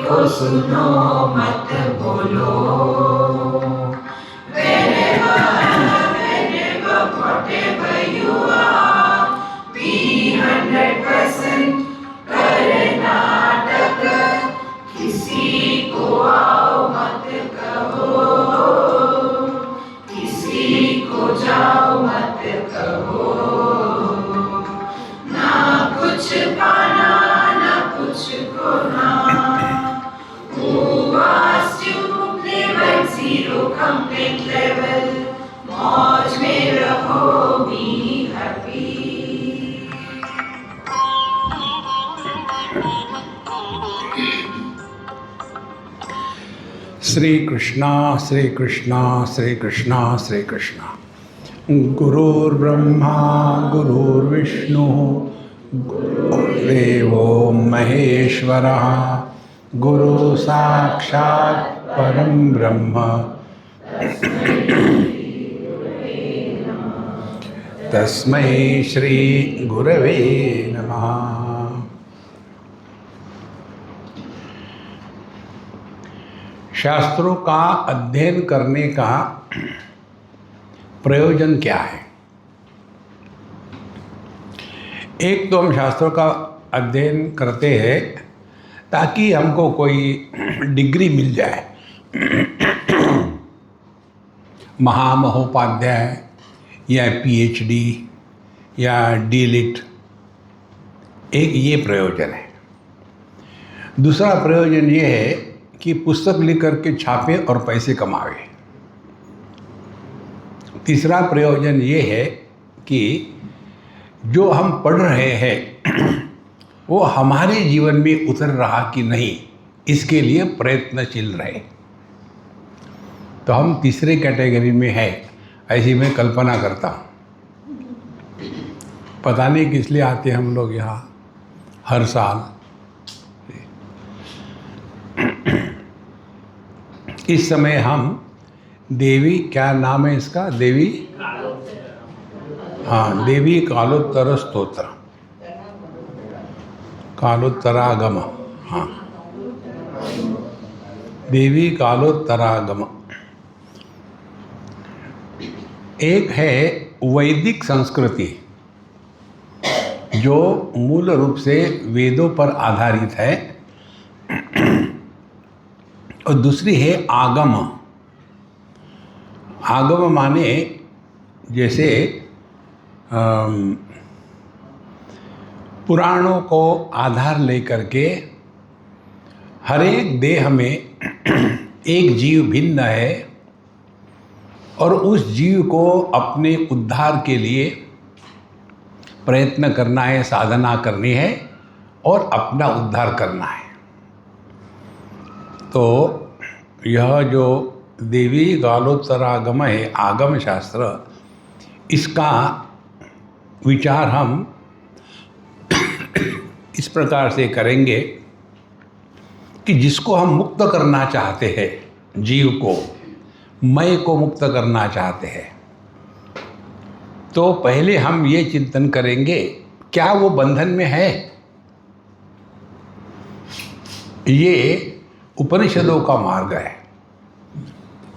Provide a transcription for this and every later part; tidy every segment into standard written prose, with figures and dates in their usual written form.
को सुनो मत बोलो। Wherever, whenever, whatever you are, be 100% Karnataka. किसी को आओ मत कहो, किसी को जाओ मत कहो। ना कुछ पाना ना कुछ खोना। Who asked you live at zero complete level? मौज में रहो, be happy। श्री कृष्णा श्री कृष्णा श्री कृष्णा श्री कृष्णा। गुरुर्ब्रह्मा गुरुर्विष्णु गुरुर्देवो महेश्वरः। गुरु साक्षात् परम ब्रह्म तस्मै श्री गुरवे नमः। शास्त्रों का अध्ययन करने का प्रयोजन क्या है? एक तो हम शास्त्रों का अध्ययन करते हैं ताकि हमको कोई डिग्री मिल जाए, महामहोपाध्याय या पीएचडी या डीलिट, एक ये प्रयोजन है। दूसरा प्रयोजन ये है कि पुस्तक लिख करके छापे और पैसे कमावे। तीसरा प्रयोजन ये है कि जो हम पढ़ रहे हैं वो हमारे जीवन में उतर रहा कि नहीं, इसके लिए प्रयत्नशील रहे। तो हम तीसरे कैटेगरी में है, ऐसी मैं कल्पना करता हूँ। पता नहीं किस लिए आते हम लोग यहाँ हर साल। इस समय हम देवी, क्या नाम है इसका, देवी, हाँ, देवी कालोत्तर स्तोत्र, कालोत्तरागम, हाँ, देवी कालोत्तरागम। एक है वैदिक संस्कृति जो मूल रूप से वेदों पर आधारित है, और दूसरी है आगम। आगम माने जैसे पुराणों को आधार लेकर के हर एक देह में एक जीव भिन्न है और उस जीव को अपने उद्धार के लिए प्रयत्न करना है, साधना करनी है और अपना उद्धार करना है। तो यह जो देवी कालोत्तरागम है, आगम शास्त्र, इसका विचार हम इस प्रकार से करेंगे कि जिसको हम मुक्त करना चाहते हैं, जीव को, मैं को मुक्त करना चाहते हैं, तो पहले हम ये चिंतन करेंगे क्या वो बंधन में है। ये उपनिषदों का मार्ग है।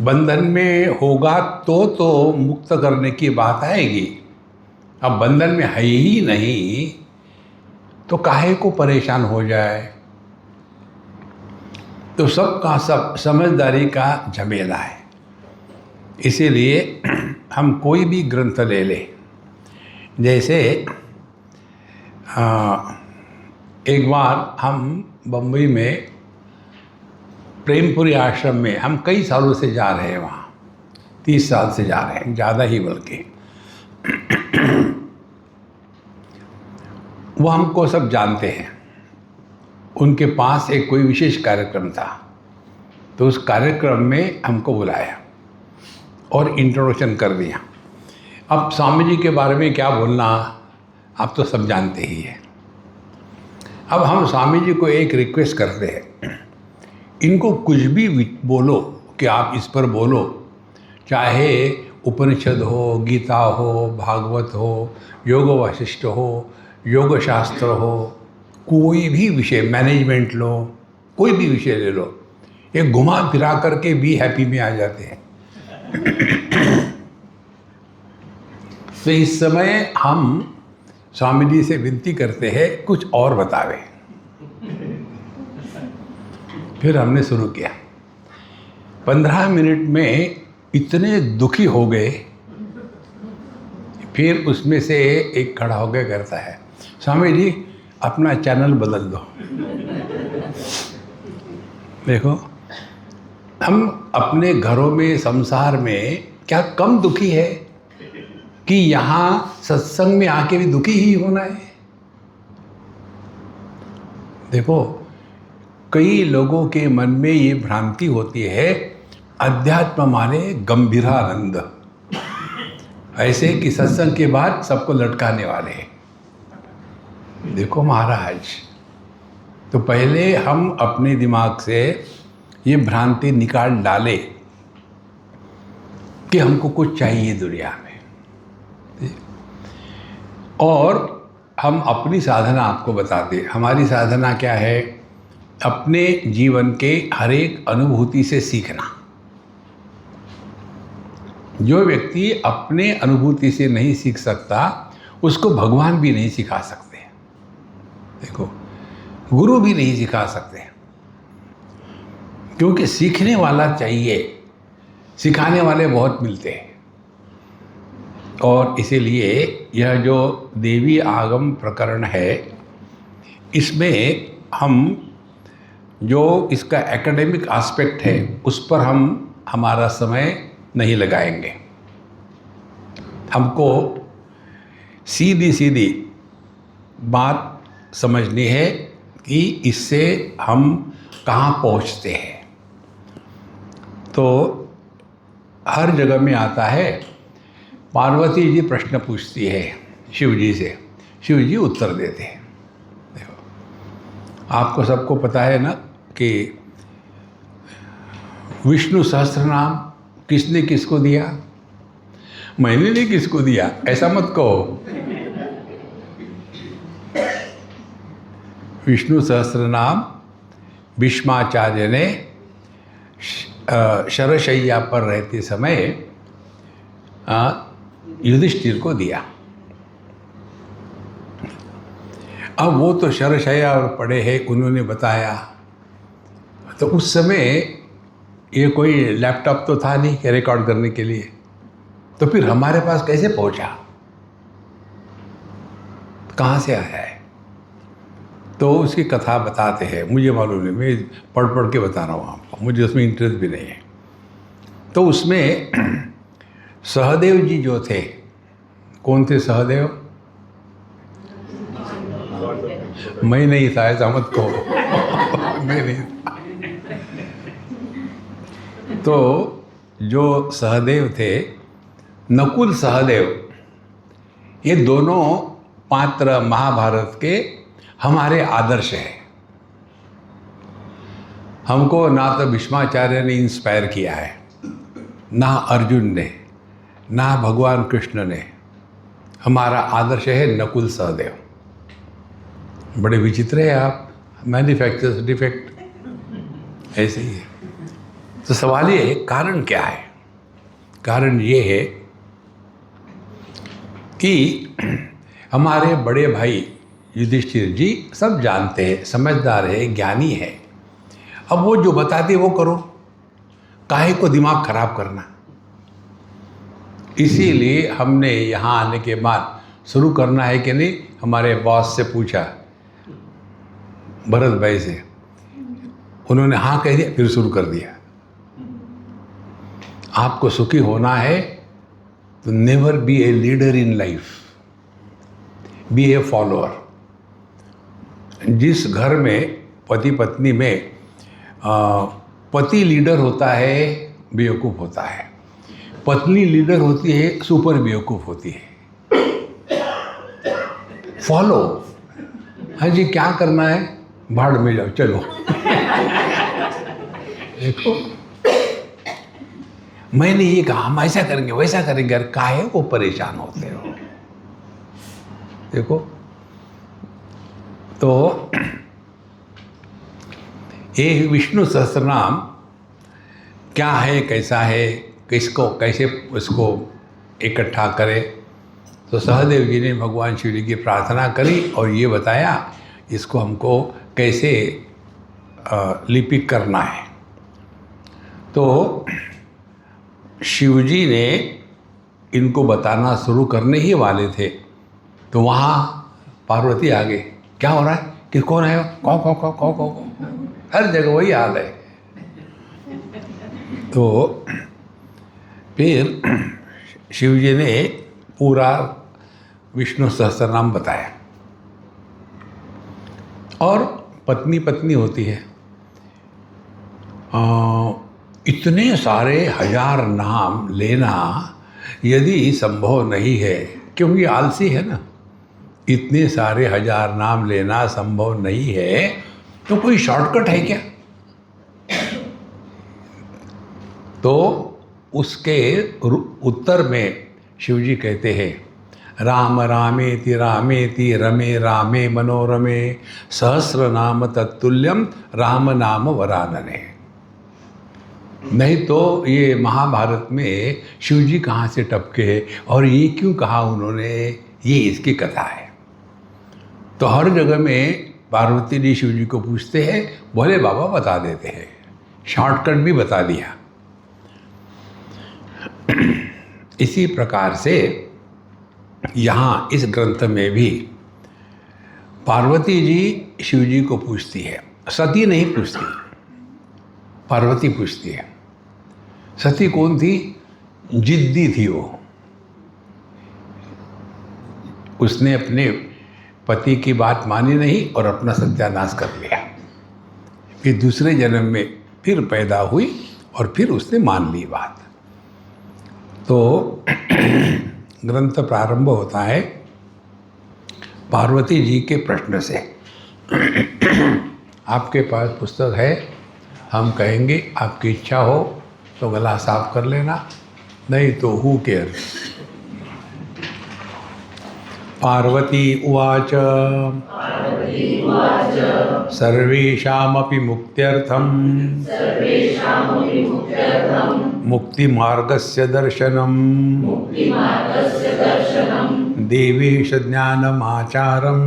बंधन में होगा तो मुक्त करने की बात आएगी। अब बंधन में है ही नहीं तो काहे को परेशान हो जाए। तो सब का सब समझदारी का झमेला है। इसीलिए हम कोई भी ग्रंथ ले लें, जैसे एक बार हम बम्बई में प्रेमपुरी आश्रम में, हम कई सालों से जा रहे हैं वहाँ, 30 साल से जा रहे हैं, ज़्यादा ही बल्कि। वो हमको सब जानते हैं। उनके पास एक कोई विशेष कार्यक्रम था, तो उस कार्यक्रम में हमको बुलाया और इंट्रोडक्शन कर दिया। अब स्वामी जी के बारे में क्या बोलना, आप तो सब जानते ही हैं। अब हम स्वामी जी को एक रिक्वेस्ट करते हैं, इनको कुछ भी बोलो कि आप इस पर बोलो, चाहे उपनिषद हो, गीता हो, भागवत हो, योग वासिष्ठ हो, योग शास्त्र हो, कोई भी विषय, मैनेजमेंट लो, कोई भी विषय ले लो, ये घुमा फिरा करके भी हैप्पी में आ जाते हैं। तो इस समय हम स्वामी जी से विनती करते हैं कुछ और बतावे। फिर हमने शुरू किया। 15 मिनट में इतने दुखी हो गए। फिर उसमें से एक खड़ा होकर करता है, स्वामी जी अपना चैनल बदल दो। देखो, हम अपने घरों में, संसार में क्या कम दुखी है कि यहाँ सत्संग में आके भी दुखी ही होना है? देखो, कई लोगों के मन में ये भ्रांति होती है अध्यात्म माने गंभीरानंद, ऐसे कि सत्संग के बाद सबको लटकाने वाले हैं। देखो महाराज, तो पहले हम अपने दिमाग से ये भ्रांति निकाल डाले कि हमको कुछ चाहिए दुनिया में, और हम अपनी साधना आपको बताते। हमारी साधना क्या है? अपने जीवन के हर एक अनुभूति से सीखना। जो व्यक्ति अपने अनुभूति से नहीं सीख सकता, उसको भगवान भी नहीं सिखा सकते। देखो, गुरु भी नहीं सिखा सकते, क्योंकि सीखने वाला चाहिए, सिखाने वाले बहुत मिलते हैं। और इसीलिए यह जो देवी आगम प्रकरण है, इसमें हम जो इसका एकेडमिक एस्पेक्ट है उस पर हम हमारा समय नहीं लगाएंगे। हमको सीधी सीधी बात समझनी है कि इससे हम कहाँ पहुँचते हैं। तो हर जगह में आता है, पार्वती जी प्रश्न पूछती है शिव जी से, शिव जी उत्तर देते हैं। देखो, आपको सबको पता है ना कि विष्णु सहस्त्र नाम किसने किसको दिया? मैंने नहीं किसको दिया, ऐसा मत कहो। विष्णु सहस्त्र नाम भीष्माचार्य ने शरशैया पर रहते समय युधिष्ठिर को दिया। अब वो तो शरशैया और पड़े हैं, उन्होंने बताया। तो उस समय ये कोई लैपटॉप तो था नहीं रिकॉर्ड करने के लिए, तो फिर हमारे पास कैसे पहुंचा, कहाँ से आया है? तो उसकी कथा बताते हैं। मुझे मालूम नहीं, मैं पढ़ पढ़ के बता रहा हूँ आपको, मुझे उसमें इंटरेस्ट भी नहीं है। तो उसमें सहदेव जी जो थे, कौन थे सहदेव? मैं नहीं था, ऐसा मत कहो। मैं नहीं था। तो जो सहदेव थे, नकुल सहदेव, ये दोनों पात्र महाभारत के हमारे आदर्श हैं। हमको ना तो भीष्माचार्य ने इंस्पायर किया है, ना अर्जुन ने, ना भगवान कृष्ण ने। हमारा आदर्श है नकुल सहदेव। बड़े विचित्र है आप, मैन्युफैक्चरर्स डिफेक्ट, ऐसे ही है। तो सवाल ये है, कारण क्या है? कारण ये है कि हमारे बड़े भाई युधिष्ठिर जी सब जानते हैं, समझदार है, ज्ञानी है। अब वो जो बताते वो करो, काहे को दिमाग खराब करना। इसीलिए हमने यहाँ आने के बाद शुरू करना है कि नहीं, हमारे बॉस से पूछा, भरत भाई से, उन्होंने हाँ कह दिया, फिर शुरू कर दिया। आपको सुखी होना है तो never be a leader in life, be a follower. जिस घर में पति पत्नी में पति लीडर होता है, बेवकूफ़ होता है, पत्नी लीडर होती है, सुपर बेवकूफ़ होती है। फॉलो, हाँ जी क्या करना है, भाड़ में जाओ, चलो। देखो, मैंने ये कहा हम ऐसा करेंगे वैसा करेंगे, अरे काहे को परेशान होते हो। देखो, तो ये विष्णु सहस्त्रनाम क्या है, कैसा है, किसको कैसे उसको इकट्ठा करें। तो सहदेव जी ने भगवान शिव जी की प्रार्थना करी और ये बताया इसको हमको कैसे लिपिक करना है। तो शिव जी ने इनको बताना शुरू करने ही वाले थे तो वहाँ पार्वती आ गई। क्या हो रहा है, कि कौन है, कौ कौ कौ कौ कौ कौ, हर जगह वही हाल है। तो फिर शिव जी ने पूरा विष्णु सहस्त्रनाम बताया। और पत्नी पत्नी होती है, इतने सारे 1000 नाम लेना यदि संभव नहीं है, क्योंकि आलसी है ना, इतने सारे 1000 नाम लेना संभव नहीं है, तो कोई शॉर्टकट है क्या? तो उसके उत्तर में शिव जी कहते हैं, राम रामेति रामेति रमे रामे मनोरमे सहस्र नाम तत्तुल्यम राम नाम वरानने। नहीं तो ये महाभारत में शिव जी कहाँ से टपके और ये क्यों कहा उन्होंने, ये इसकी कथा है। तो हर जगह में पार्वती जी शिव जी को पूछते हैं, भोले बाबा बता देते हैं, शॉर्टकट भी बता दिया। इसी प्रकार से यहाँ इस ग्रंथ में भी पार्वती जी शिव जी को पूछती है, सती नहीं पूछती, पार्वती पूछती है। सती कौन थी? जिद्दी थी वो, उसने अपने पति की बात मानी नहीं और अपना सत्यानाश कर लिया। फिर दूसरे जन्म में फिर पैदा हुई और फिर उसने मान ली बात। तो ग्रंथ प्रारंभ होता है पार्वती जी के प्रश्न से। आपके पास पुस्तक है, हम कहेंगे आपकी इच्छा हो तो गला साफ कर लेना, नहीं तो हु केयर। पार्वती उवाच सर्वेषामपि मुक्त्यर्थं मुक्तिमार्गस्य दर्शनं देवेश ज्ञानमाचारं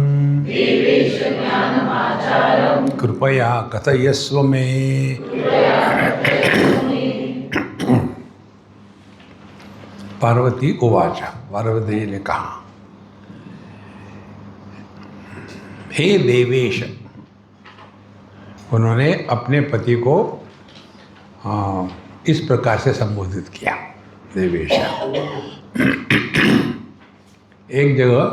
कृपया कथयस्व मे। पार्वती उवाच, पार्वती जी ने कहा, हे देवेश, उन्होंने अपने पति को इस प्रकार से संबोधित किया, देवेश। एक जगह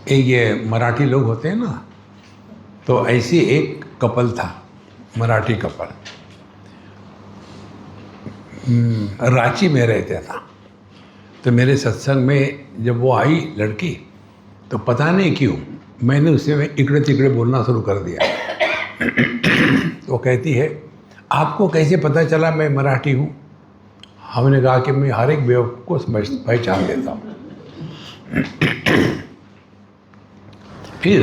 ये मराठी लोग होते हैं ना, तो ऐसी एक कपल था, मराठी कपल, रांची में रहता था। तो मेरे सत्संग में जब वो आई लड़की, तो पता नहीं क्यों मैंने उससे इकड़े तिकड़े बोलना शुरू कर दिया। तो कहती है, आपको कैसे पता चला मैं मराठी हूँ? हमने कहा कि मैं हर एक बेवकूफ़ को पहचान लेता हूँ। फिर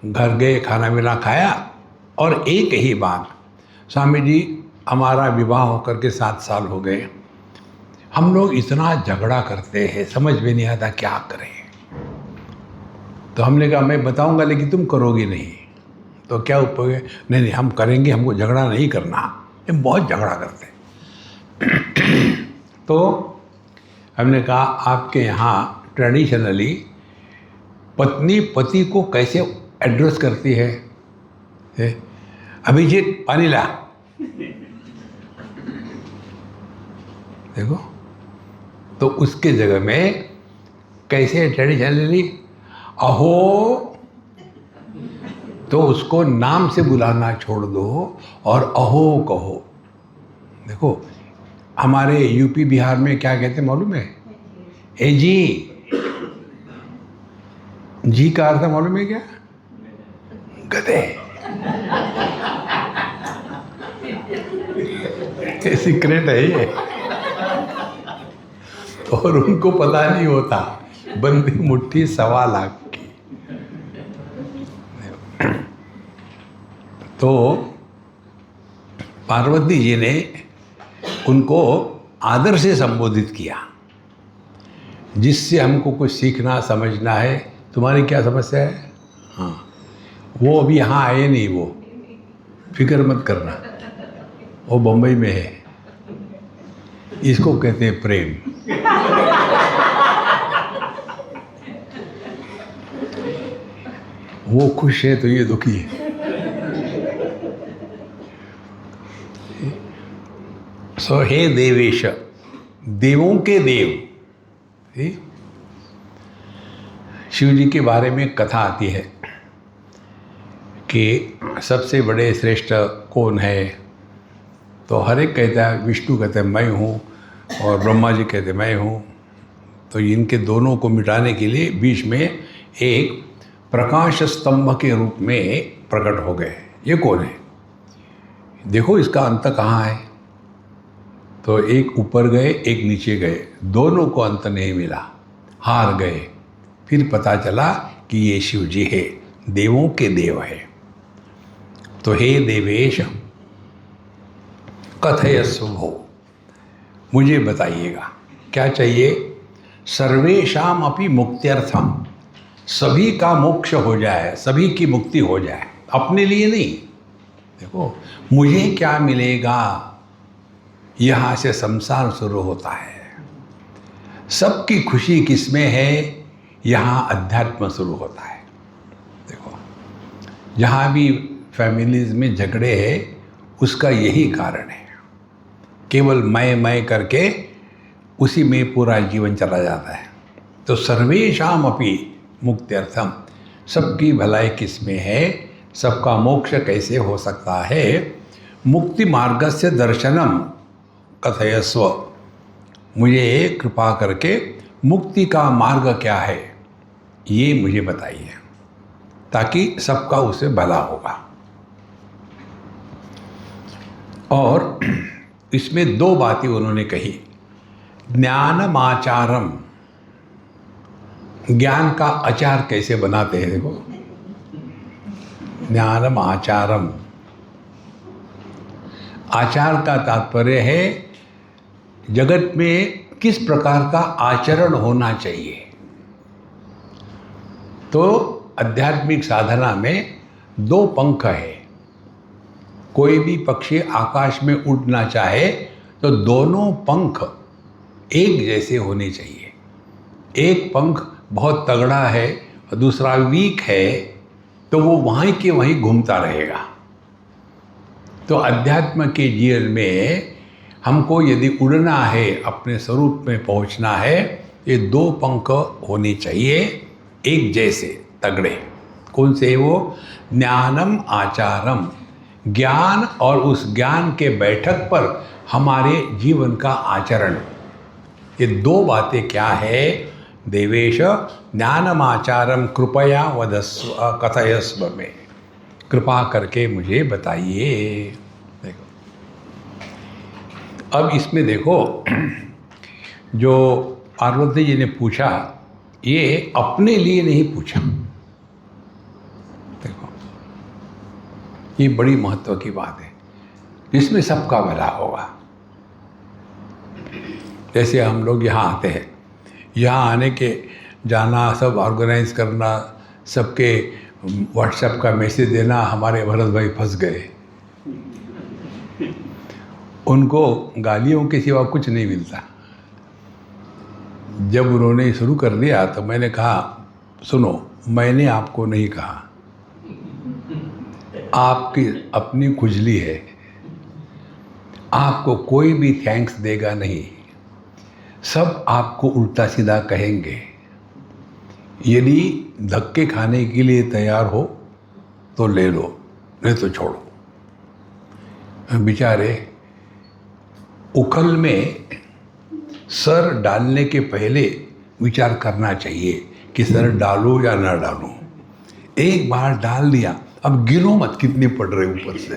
घर गए, खाना पीना खाया और एक ही बात, स्वामी जी हमारा विवाह होकर के 7 साल हो गए, हम लोग इतना झगड़ा करते हैं, समझ में नहीं आता क्या करें। तो हमने कहा मैं बताऊंगा लेकिन तुम करोगी नहीं, तो क्या उपयोग है? नहीं नहीं हम करेंगे, हमको झगड़ा नहीं करना, हम बहुत झगड़ा करते हैं। तो हमने कहा आपके यहाँ ट्रेडिशनली पत्नी पति को कैसे एड्रेस करती है? अभिजीत पानी ला, देखो। तो उसके जगह में कैसे ट्रेडिशनली अहो, तो उसको नाम से बुलाना छोड़ दो और अहो कहो। देखो हमारे यूपी बिहार में क्या कहते हैं मालूम है? ए जी, जी का अर्थ मालूम है क्या? गधे। सीक्रेट है ये, और उनको पता नहीं होता, बंदी मुट्ठी 1.25 लाख की। तो पार्वती जी ने उनको आदर से संबोधित किया, जिससे हमको कुछ सीखना समझना है। तुम्हारी क्या समस्या है? हाँ, वो अभी यहाँ आए नहीं, वो फिक्र मत करना, वो बम्बई में है। इसको कहते हैं प्रेम। वो खुश है तो ये दुखी है। सो हे देवेश, देवों के देव। शिव जी के बारे में कथा आती है कि सबसे बड़े श्रेष्ठ कौन है, तो हर एक कहता है, विष्णु कहते हैं मैं हूँ, और ब्रह्मा जी कहते हैं मैं हूँ। तो इनके दोनों को मिटाने के लिए बीच में एक प्रकाश स्तंभ के रूप में प्रकट हो गए। ये कौन है? देखो इसका अंत कहाँ है। तो एक ऊपर गए, एक नीचे गए, दोनों को अंत नहीं मिला, हार गए। फिर पता चला कि ये शिव जी है, देवों के देव है। तो हे देवेश कथयस्व भो, मुझे बताइएगा क्या चाहिए। सर्वेषाम अपि मुक्त्यर्थम, सभी का मोक्ष हो जाए, सभी की मुक्ति हो जाए, अपने लिए नहीं। देखो मुझे क्या मिलेगा, यहाँ से संसार शुरू होता है। सबकी खुशी किसमें है, यहाँ अध्यात्म शुरू होता है। देखो जहाँ भी फैमिलीज में झगड़े हैं, उसका यही कारण है। केवल मैं करके उसी में पूरा जीवन चला जाता है। तो सर्वेषाम अपि मुक्त्यर्थम, सबकी भलाई किसमें है, सबका मोक्ष कैसे हो सकता है। मुक्ति मार्ग से दर्शनम कथयस्व, मुझे कृपा करके मुक्ति का मार्ग क्या है ये मुझे बताइए, ताकि सबका उससे भला होगा। और इसमें दो बातें उन्होंने कही। ज्ञानमाचारम, ज्ञान का आचार कैसे बनाते हैं। देखो ज्ञानम आचारम, आचार का तात्पर्य है जगत में किस प्रकार का आचरण होना चाहिए। तो आध्यात्मिक साधना में दो पंख है। कोई भी पक्षी आकाश में उड़ना चाहे तो दोनों पंख एक जैसे होने चाहिए। एक पंख बहुत तगड़ा है और दूसरा वीक है, तो वो वहीं के वहीं घूमता रहेगा। तो अध्यात्म के जीवन में हमको यदि उड़ना है, अपने स्वरूप में पहुंचना है, ये दो पंख होने चाहिए एक जैसे तगड़े। कौन से वो? ज्ञानम आचारम, ज्ञान और उस ज्ञान के बैठक पर हमारे जीवन का आचरण। ये दो बातें क्या है? देवेश ज्ञानमाचारम कृपया वदस्व कथयस्व में, कृपा करके मुझे बताइए। देखो अब इसमें देखो जो पार्वती जी ने पूछा, ये अपने लिए नहीं पूछा। देखो ये बड़ी महत्व की बात है, इसमें सबका भला होगा। जैसे हम लोग यहाँ आते हैं, यहाँ आने के जाना, सब ऑर्गेनाइज करना, सबके व्हाट्सएप का मैसेज देना, हमारे भरत भाई फंस गए। उनको गालियों के सिवा कुछ नहीं मिलता। जब उन्होंने शुरू कर दिया तो मैंने कहा, सुनो, मैंने आपको नहीं कहा, आपकी अपनी खुजली है, आपको कोई भी थैंक्स देगा नहीं, सब आपको उल्टा सीधा कहेंगे। यदि धक्के खाने के लिए तैयार हो तो ले लो, नहीं तो छोड़ो। बेचारे उखल में सर डालने के पहले विचार करना चाहिए कि सर डालो या ना डालो। एक बार डाल दिया, अब गिनो मत कितने पड़ रहे ऊपर से।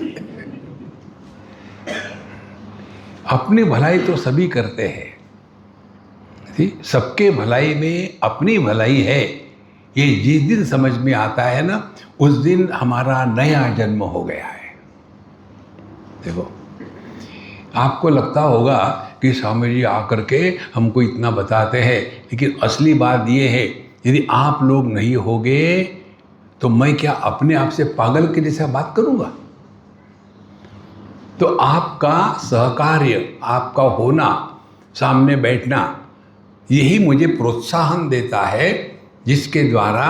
अपनी भलाई तो सभी करते हैं, सबके भलाई में अपनी भलाई है। ये जिस दिन समझ में आता है ना, उस दिन हमारा नया जन्म हो गया है। देखो, आपको लगता होगा कि स्वामी जी आकर के हमको इतना बताते हैं, लेकिन असली बात ये है, यदि आप लोग नहीं होगे तो मैं क्या अपने आप से पागल के जैसा बात करूँगा? तो आपका सहकार्य, आपका होना, सामने बैठना, यही मुझे प्रोत्साहन देता है, जिसके द्वारा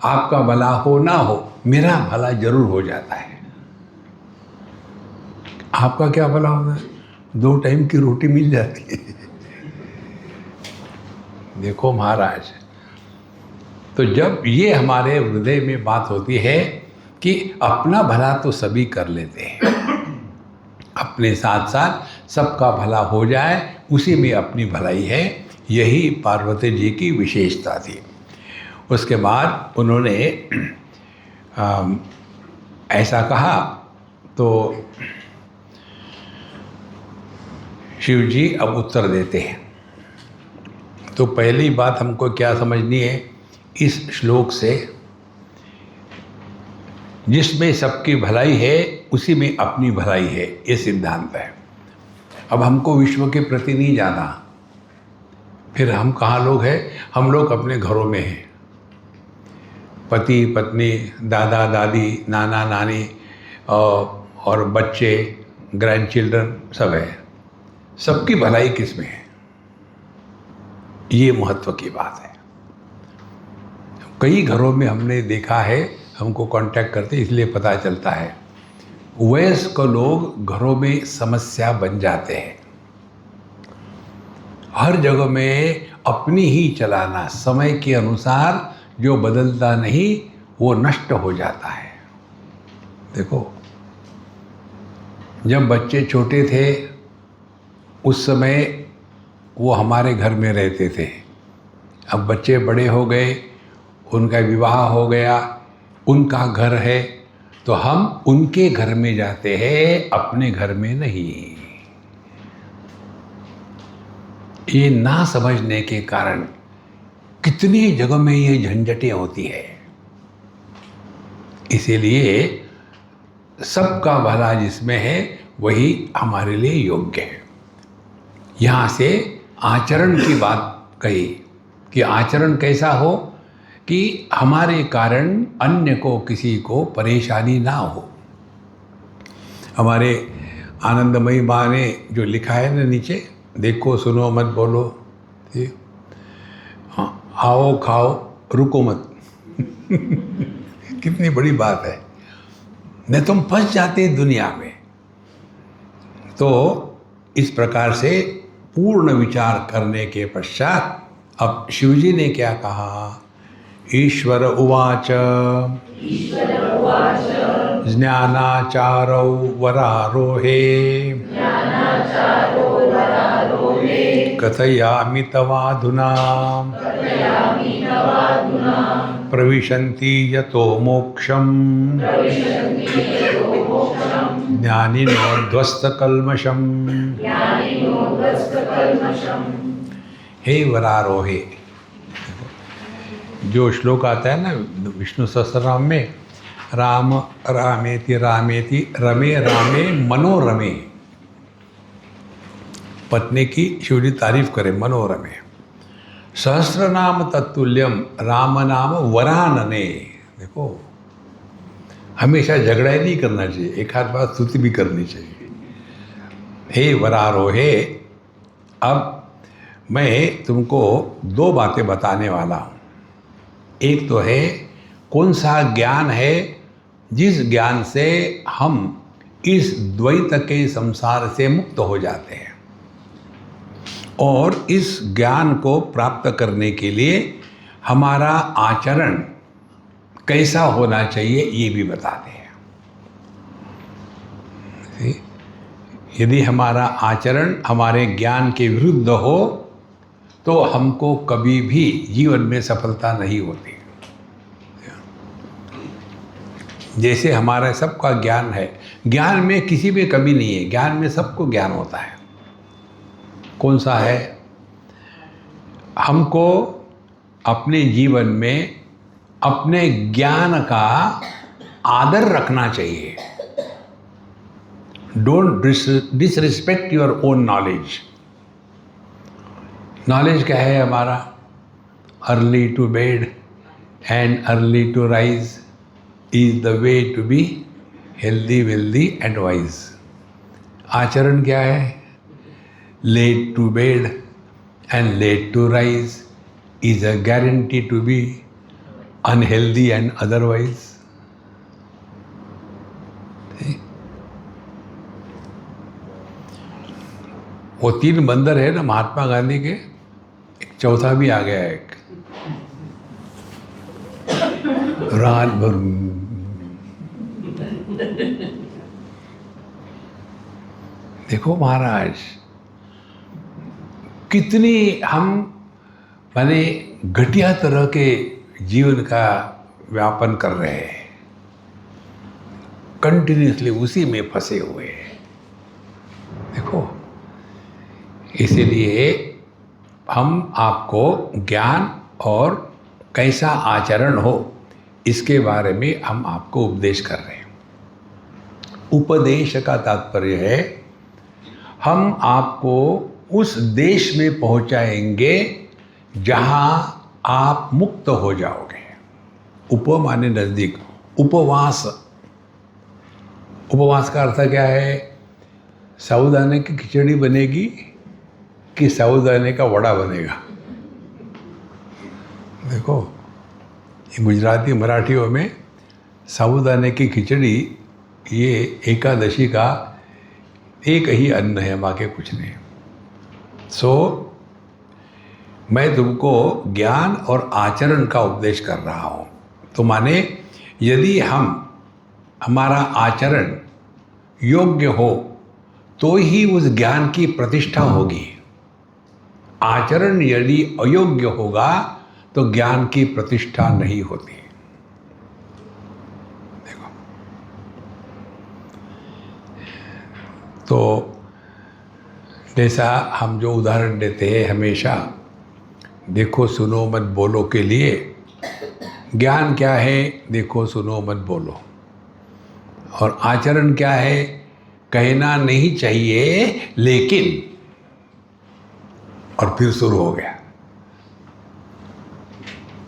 आपका भला हो ना हो, मेरा भला जरूर हो जाता है। आपका क्या भला होता है? 2 टाइम की रोटी मिल जाती है। देखो महाराज, तो जब ये हमारे हृदय में बात होती है कि अपना भला तो सभी कर लेते हैं, अपने साथ साथ सबका भला हो जाए, उसी में अपनी भलाई है, यही पार्वती जी की विशेषता थी। उसके बाद उन्होंने ऐसा कहा तो शिव जी अब उत्तर देते हैं। तो पहली बात हमको क्या समझनी है इस श्लोक से, जिसमें सबकी भलाई है उसी में अपनी भलाई है, ये सिद्धांत है। अब हमको विश्व के प्रति नहीं जाना, फिर हम कहाँ लोग हैं? हम लोग अपने घरों में हैं, पति पत्नी, दादा दादी, नाना नानी और बच्चे, ग्रैंड चिल्ड्रन सब है। सबकी भलाई किस में है, ये महत्व की बात है। कई घरों में हमने देखा है, हमको कांटेक्ट करते इसलिए पता चलता है, वयस्क लोग घरों में समस्या बन जाते हैं। हर जगह में अपनी ही चलाना, समय के अनुसार जो बदलता नहीं वो नष्ट हो जाता है। देखो, जब बच्चे छोटे थे उस समय वो हमारे घर में रहते थे। अब बच्चे बड़े हो गए, उनका विवाह हो गया, उनका घर है, तो हम उनके घर में जाते हैं, अपने घर में नहीं। ये ना समझने के कारण कितनी जगह में ये झंझटें होती है। इसीलिए सबका भला जिसमें है वही हमारे लिए योग्य है। यहाँ से आचरण की बात कही कि आचरण कैसा हो कि हमारे कारण अन्य को, किसी को परेशानी ना हो। हमारे आनंदमयी माँ ने जो लिखा है ना नीचे, देखो सुनो मत बोलो, ठीक, हाँ, आओ खाओ रुको मत। कितनी बड़ी बात है, नहीं तुम फंस जाते हैं दुनिया में। तो इस प्रकार से पूर्ण विचार करने के पश्चात अब शिवजी ने क्या कहा? ईश्वर उवाच ज्ञानाचारौ वरारोहे कथयामि तवाधुना प्रविशन्ति यतो मोक्षम् ज्ञानिनोध्वस्तकल्मषम्। हे वरारोहे, जो श्लोक आता है ना विष्णु सहस्रनाम में, राम रामेति रामेति रमे रामे मनोरमे, पत्नी की शिवजी तारीफ करे मनोरमे। सहस्रनाम तत्तुल्यम राम नाम वरानने। देखो, हमेशा झगड़ा ही नहीं करना चाहिए, एक आध बार स्तुति भी करनी चाहिए। हे वरारोहे, अब मैं तुमको 2 बातें बताने वाला हूँ। एक तो है कौन सा ज्ञान है जिस ज्ञान से हम इस द्वैत के संसार से मुक्त हो जाते हैं, और इस ज्ञान को प्राप्त करने के लिए हमारा आचरण कैसा होना चाहिए ये भी बताते हैं। यदि हमारा आचरण हमारे ज्ञान के विरुद्ध हो तो हमको कभी भी जीवन में सफलता नहीं होती। जैसे हमारा सबका ज्ञान है, ज्ञान में किसी में कमी नहीं है, ज्ञान में सबको ज्ञान होता है। कौन सा है? हमको अपने जीवन में अपने ज्ञान का आदर रखना चाहिए, don't disrespect your own knowledge. Knowledge क्या है हमारा? Early to bed and early to rise is the way to be healthy wealthy and wise. आचरण क्या है? Late to bed and late to rise is a guarantee to be unhealthy and otherwise. वो 3 बंदर है ना महात्मा गांधी के, एक चौथा भी आ गया है, एक रात भर। देखो महाराज, कितनी हम माने घटिया तरह के जीवन का व्यापन कर रहे हैं, कंटिन्यूसली उसी में फंसे हुए हैं। देखो, इसीलिए हम आपको ज्ञान और कैसा आचरण हो इसके बारे में हम आपको उपदेश कर रहे हैं। उपदेश का तात्पर्य है हम आपको उस देश में पहुंचाएंगे जहां आप मुक्त हो जाओगे। उप माने नजदीक, उपवास। उपवास का अर्थ क्या है? साबूदाने की खिचड़ी बनेगी कि साबूदाने का वड़ा बनेगा? देखो, ये गुजराती मराठियों में साबूदाने की खिचड़ी ये एकादशी का एक ही अन्न है, बाकी कुछ नहीं। सो मैं तुमको ज्ञान और आचरण का उपदेश कर रहा हूँ। तो माने यदि हमारा आचरण योग्य हो तो ही उस ज्ञान की प्रतिष्ठा होगी। आचरण यदि अयोग्य होगा तो ज्ञान की प्रतिष्ठा नहीं होती। देखो, तो जैसा हम जो उदाहरण देते हैं हमेशा, देखो सुनो मत बोलो के लिए, ज्ञान क्या है? देखो सुनो मत बोलो। और आचरण क्या है? कहना नहीं चाहिए लेकिन, और फिर शुरू हो गया।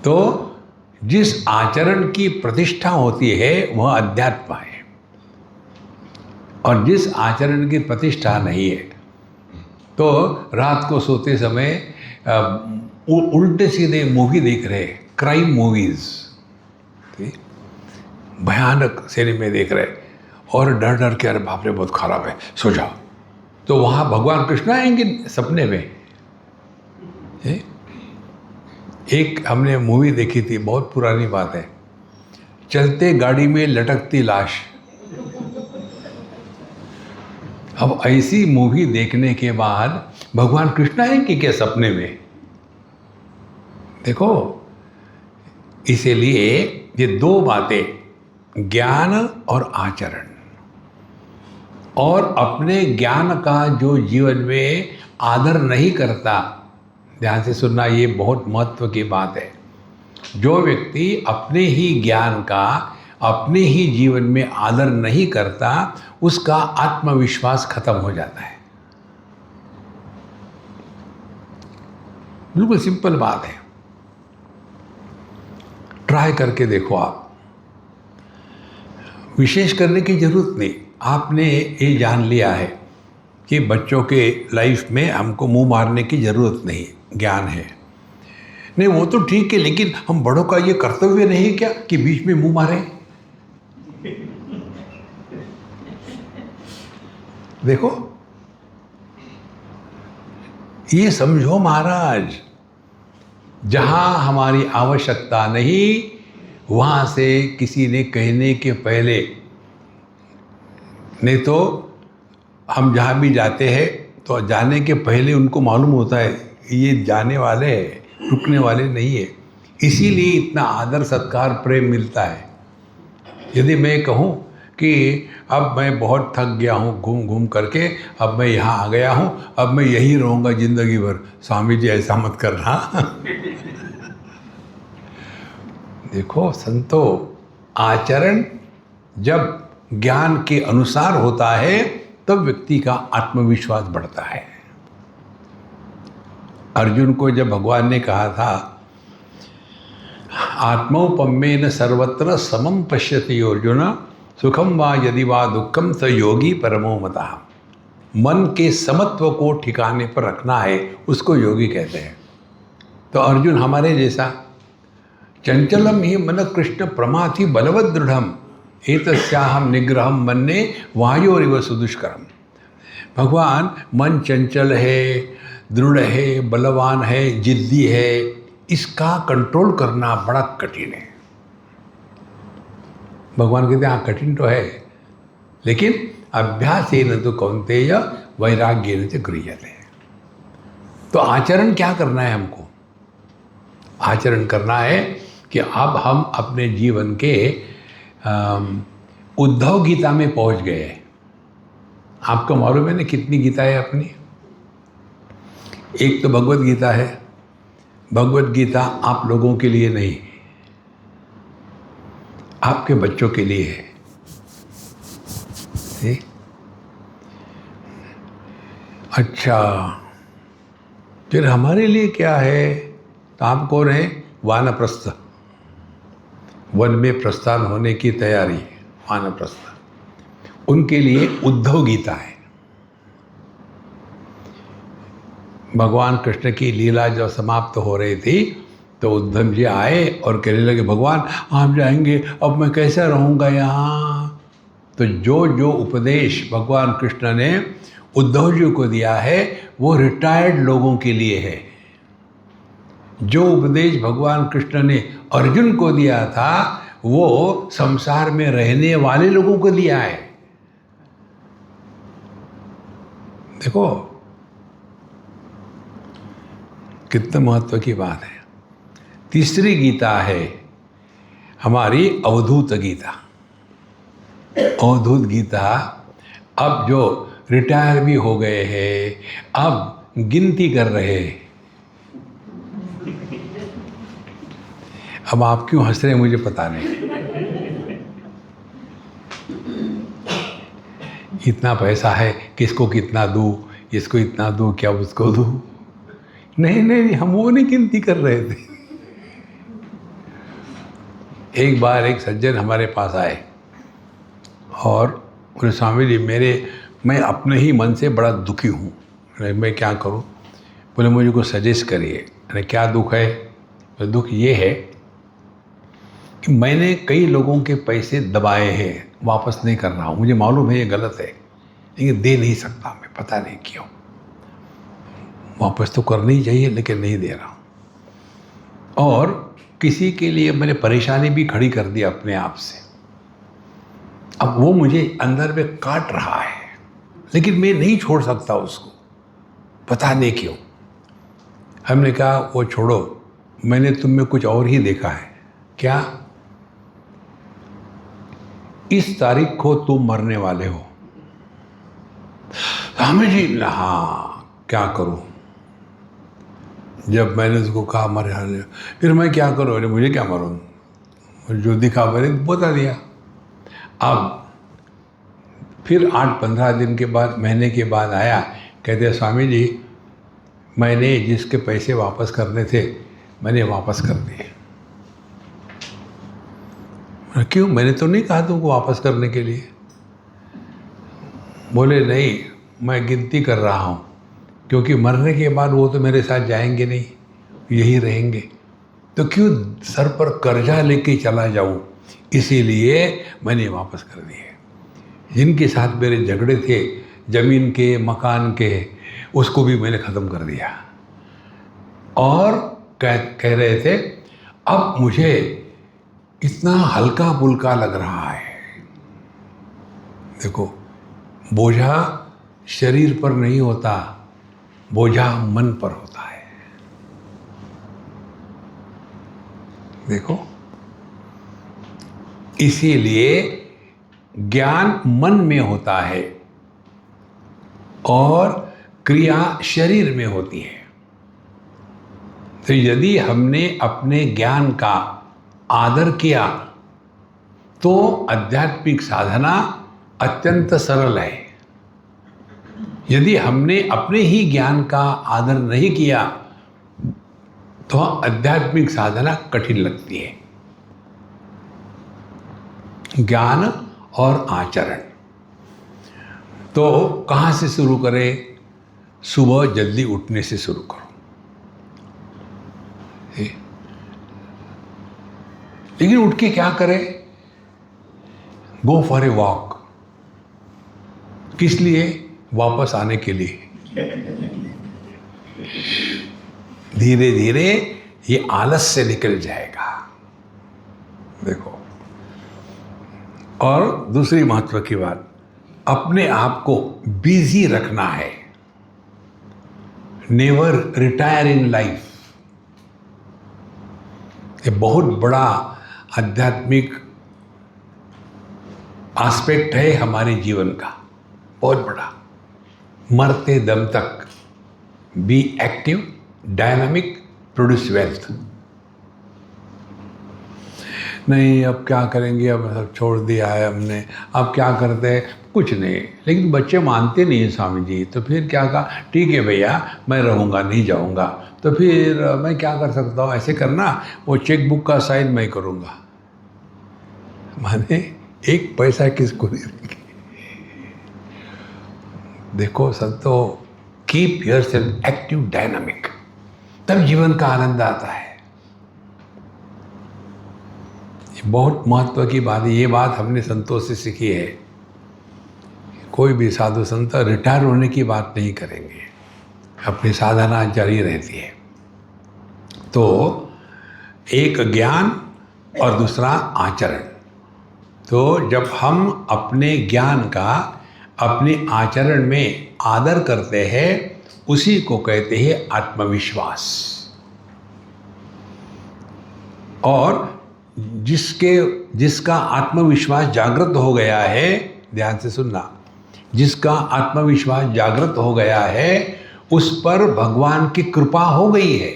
तो जिस आचरण की प्रतिष्ठा होती है वह अध्यात्म है, और जिस आचरण की प्रतिष्ठा नहीं है तो रात को सोते समय उल्टे सीधे मूवी देख रहे, क्राइम मूवीज, भयानक सिनेमे देख रहे और डर डर के, अरे बाप रे बहुत खराब है, सो जाओ। तो वहाँ भगवान कृष्ण आएंगे सपने में। एक हमने मूवी देखी थी, बहुत पुरानी बात है, चलते गाड़ी में लटकती लाश। अब ऐसी मूवी देखने के बाद भगवान कृष्ण आएंगे क्या सपने में? देखो, इसीलिए ये 2 बातें, ज्ञान और आचरण, और अपने ज्ञान का जो जीवन में आदर नहीं करता, ध्यान से सुनना, ये बहुत महत्व की बात है। जो व्यक्ति अपने ही ज्ञान का अपने ही जीवन में आदर नहीं करता, उसका आत्मविश्वास खत्म हो जाता है। बिल्कुल सिंपल बात है, ट्राई करके देखो आप। विशेष करने की जरूरत नहीं। आपने ये जान लिया है कि बच्चों के लाइफ में हमको मुंह मारने की जरूरत नहीं, ज्ञान है। नहीं वो तो ठीक है, लेकिन हम बड़ों का ये कर्तव्य नहीं क्या कि बीच में मुंह मारे? देखो, ये समझो महाराज, जहां हमारी आवश्यकता नहीं वहां से किसी ने कहने के पहले, नहीं तो हम जहाँ भी जाते हैं तो जाने के पहले उनको मालूम होता है ये जाने वाले हैं, रुकने वाले नहीं है। इसीलिए इतना आदर सत्कार प्रेम मिलता है। यदि मैं कहूँ कि अब मैं बहुत थक गया हूँ घूम घूम करके, अब मैं यहाँ आ गया हूँ, अब मैं यहीं रहूँगा ज़िंदगी भर, स्वामी जी ऐसा मत करना। देखो संतो, आचरण जब ज्ञान के अनुसार होता है तब व्यक्ति का आत्मविश्वास बढ़ता है। अर्जुन को जब भगवान ने कहा था आत्मौपम्येन सर्वत्र समम पश्यति अर्जुन सुखम वा यदि वा दुखम स योगी परमो मतः, मन के समत्व को ठिकाने पर रखना है उसको योगी कहते हैं। तो अर्जुन हमारे जैसा चंचलम ही मन कृष्ण प्रमाथि बलवद दृढ़म एतस्याहम निग्रहम मन्ये वायोरिव सुदुष्करम। भगवान मन चंचल है, दृढ़ है, बलवान है, जिद्दी है, इसका कंट्रोल करना बड़ा कठिन है। भगवान कहते हैं हाँ कठिन तो है, लेकिन अभ्यासेन तो कौन्तेय वैराग्येन च गृह्यते। तो आचरण क्या करना है हमको? आचरण करना है कि अब हम अपने जीवन के उद्धव गीता में पहुंच गए हैं। आपको मालूम है ना कितनी गीता है अपनी? एक तो भगवत गीता है। भगवत गीता आप लोगों के लिए नहीं, आपके बच्चों के लिए है। अच्छा, फिर हमारे लिए क्या है? तो आप कौन है? वानप्रस्थ, वन में प्रस्थान होने की तैयारी, वानप्रस्थ। उनके लिए उद्धव गीता है। भगवान कृष्ण की लीला जब समाप्त हो रही थी तो उद्धव जी आए और कहने लगे भगवान आप जाएंगे, अब मैं कैसा रहूँगा यहाँ? तो जो जो उपदेश भगवान कृष्ण ने उद्धव जी को दिया है वो रिटायर्ड लोगों के लिए है। जो उपदेश भगवान कृष्ण ने अर्जुन को दिया था वो संसार में रहने वाले लोगों को दिया है। देखो कितना महत्व की बात है। तीसरी गीता है हमारी अवधूत गीता। अवधूत गीता अब जो रिटायर भी हो गए हैं, अब गिनती कर रहे हैं। अब आप क्यों हंस रहे हैं मुझे पता नहीं। इतना पैसा है, किसको कितना दूँ, इसको इतना दूँ, क्या उसको दूँ? नहीं नहीं, हम वो नहीं गिनती कर रहे थे। एक बार एक सज्जन हमारे पास आए और बोले स्वामी जी मैं अपने ही मन से बड़ा दुखी हूँ, मैं क्या करूँ? बोले मुझे को सजेस्ट करिए। अरे क्या दुख है? तो दुख ये है कि मैंने कई लोगों के पैसे दबाए हैं, वापस नहीं कर रहा हूँ। मुझे मालूम है ये गलत है, लेकिन दे नहीं सकता मैं, पता नहीं क्यों। वापस तो करनी ही चाहिए लेकिन नहीं दे रहा हूँ। और किसी के लिए मैंने परेशानी भी खड़ी कर दी अपने आप से। अब वो मुझे अंदर में काट रहा है लेकिन मैं नहीं छोड़ सकता उसको, पता नहीं क्यों। हमने कहा वो छोड़ो, मैंने तुम में कुछ और ही देखा है। क्या? इस तारीख को तुम मरने वाले हो। हमें जी हाँ क्या करूं? जब मैंने उसको कहा मरे हाल, फिर मैं क्या करूं? अरे मुझे क्या मालूम, जो दिखा मैंने बता दिया। अब फिर 8-15 दिन के बाद, महीने के बाद आया, कहते स्वामी जी मैंने जिसके पैसे वापस करने थे मैंने वापस कर दिए। क्यों? मैंने तो नहीं कहा तुमको वापस करने के लिए। बोले नहीं, मैं गिनती कर रहा हूँ, क्योंकि मरने के बाद वो तो मेरे साथ जाएंगे नहीं, यही रहेंगे, तो क्यों सर पर कर्जा लेके चला जाऊँ, इसीलिए मैंने वापस कर दिए। जिनके साथ मेरे झगड़े थे ज़मीन के, मकान के, उसको भी मैंने ख़त्म कर दिया। और कह रहे थे अब मुझे इतना हल्का फुल्का लग रहा है। देखो, बोझा शरीर पर नहीं होता, बोझा मन पर होता है। देखो, इसीलिए ज्ञान मन में होता है और क्रिया शरीर में होती है। तो यदि हमने अपने ज्ञान का आदर किया तो आध्यात्मिक साधना अत्यंत सरल है। यदि हमने अपने ही ज्ञान का आदर नहीं किया तो आध्यात्मिक साधना कठिन लगती है। ज्ञान और आचरण तो कहाँ से शुरू करें? सुबह जल्दी उठने से शुरू करो। लेकिन उठ के क्या करें? Go for a walk. किस लिए? वापस आने के लिए। धीरे धीरे ये आलस से निकल जाएगा। देखो, और दूसरी महत्व की बात, अपने आप को बिजी रखना है। Never retire in life. ये बहुत बड़ा आध्यात्मिक एस्पेक्ट है हमारे जीवन का, बहुत बड़ा। मरते दम तक be active, dynamic, produce wealth. नहीं, अब क्या करेंगे, अब सब छोड़ दिया है हमने, अब क्या करते हैं? कुछ नहीं। लेकिन बच्चे मानते नहीं हैं स्वामी जी। तो फिर क्या कहा? ठीक है भैया, मैं रहूँगा, नहीं जाऊँगा। तो फिर मैं क्या कर सकता हूँ? ऐसे करना, वो चेकबुक का साइन मैं करूँगा। माने एक पैसा किसको नहीं देंगे? देखो संतो, कीप योरसेल्फ एक्टिव, डायनामिक, तब जीवन का आनंद आता है। ये बहुत महत्व की बात है। ये बात हमने संतों से सीखी है। कोई भी साधु संत रिटायर होने की बात नहीं करेंगे, अपनी साधना जारी रहती है। तो एक ज्ञान और दूसरा आचरण। तो जब हम अपने ज्ञान का अपने आचरण में आदर करते हैं, उसी को कहते हैं आत्मविश्वास। और जिसका आत्मविश्वास जागृत हो गया है, ध्यान से सुनना, जिसका आत्मविश्वास जागृत हो गया है, उस पर भगवान की कृपा हो गई है।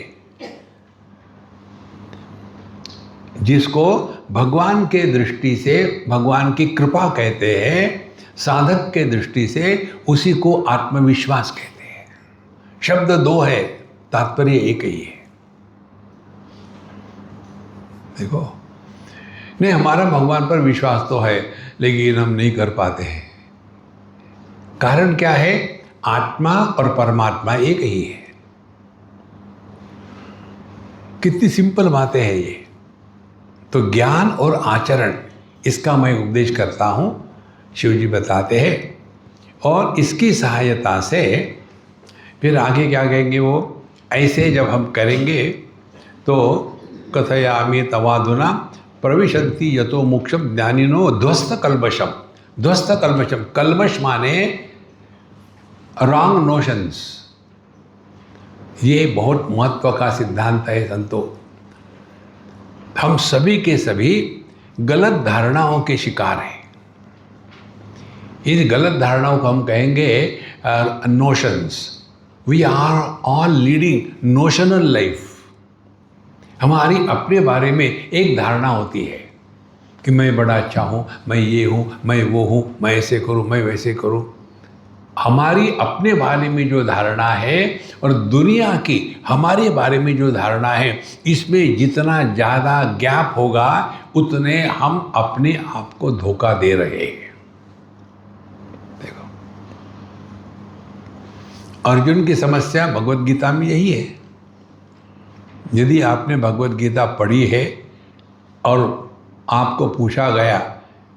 जिसको भगवान के दृष्टि से भगवान की कृपा कहते हैं, साधक के दृष्टि से उसी को आत्मविश्वास कहते हैं। शब्द दो है, तात्पर्य एक ही है। देखो, नहीं, हमारा भगवान पर विश्वास तो है लेकिन हम नहीं कर पाते हैं। कारण क्या है? आत्मा और परमात्मा एक ही है। कितनी सिंपल बातें हैं ये। तो ज्ञान और आचरण, इसका मैं उपदेश करता हूँ, शिव जी बताते हैं। और इसकी सहायता से फिर आगे क्या कहेंगे वो? ऐसे जब हम करेंगे तो कथयामि तवाधुना प्रविशन्ति यतो मोक्षम ज्ञानिनो ध्वस्त कल्मषम। ध्वस्त कल्मषम, कल्मष माने रॉन्ग नोशंस। ये बहुत महत्व का सिद्धांत है संतो। हम सभी के सभी गलत धारणाओं के शिकार हैं। इन गलत धारणाओं को हम कहेंगे notions. We are all leading notional life. हमारी अपने बारे में एक धारणा होती है कि मैं बड़ा अच्छा हूँ, मैं ये हूँ, मैं वो हूँ, मैं ऐसे करूँ, मैं वैसे करूँ। हमारी अपने बारे में जो धारणा है और दुनिया की हमारे बारे में जो धारणा है, इसमें जितना ज़्यादा गैप होगा उतने हम अपने आप को धोखा दे रहे हैं। देखो, अर्जुन की समस्या भगवत गीता में यही है। यदि आपने भगवत गीता पढ़ी है और आपको पूछा गया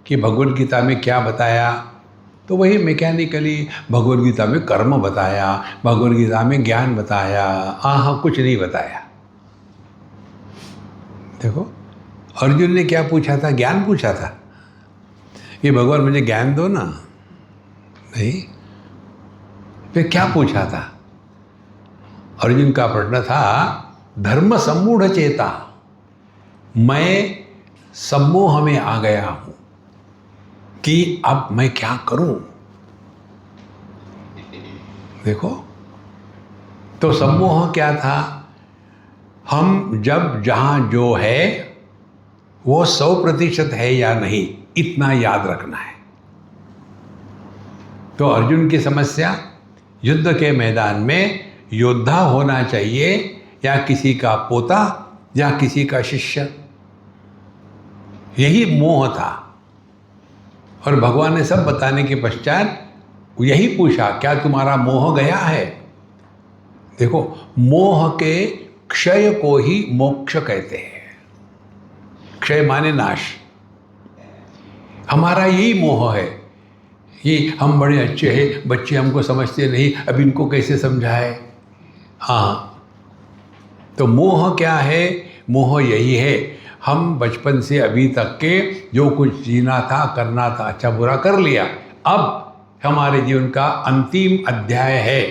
कि भगवत गीता में क्या बताया, तो वही मैकेनिकली भगवत गीता में कर्म बताया, भगवत गीता में ज्ञान बताया, हाँ कुछ नहीं बताया। देखो, अर्जुन ने क्या पूछा था? ज्ञान पूछा था कि भगवान मुझे ज्ञान दो ना। नहीं, फिर क्या पूछा था? अर्जुन का प्रश्न था धर्म सम्मूढ़ चेता। मैं सम्मोह में आ गया हूं कि अब मैं क्या करूं। देखो, तो सम्मोह क्या था? हम जब जहां जो है वो 100% है या नहीं, इतना याद रखना है। तो अर्जुन की समस्या युद्ध के मैदान में योद्धा होना चाहिए या किसी का पोता या किसी का शिष्य, यही मोह था। और भगवान ने सब बताने के पश्चात यही पूछा, क्या तुम्हारा मोह गया है? देखो, मोह के क्षय को ही मोक्ष कहते हैं। क्षय माने नाश। हमारा यही मोह है, ये हम बड़े अच्छे हैं, बच्चे हमको समझते नहीं, अब इनको कैसे समझाए। हाँ, तो मोह क्या है? मोह यही है, हम बचपन से अभी तक के जो कुछ जीना था, करना था, अच्छा बुरा कर लिया, अब हमारे जीवन का अंतिम अध्याय है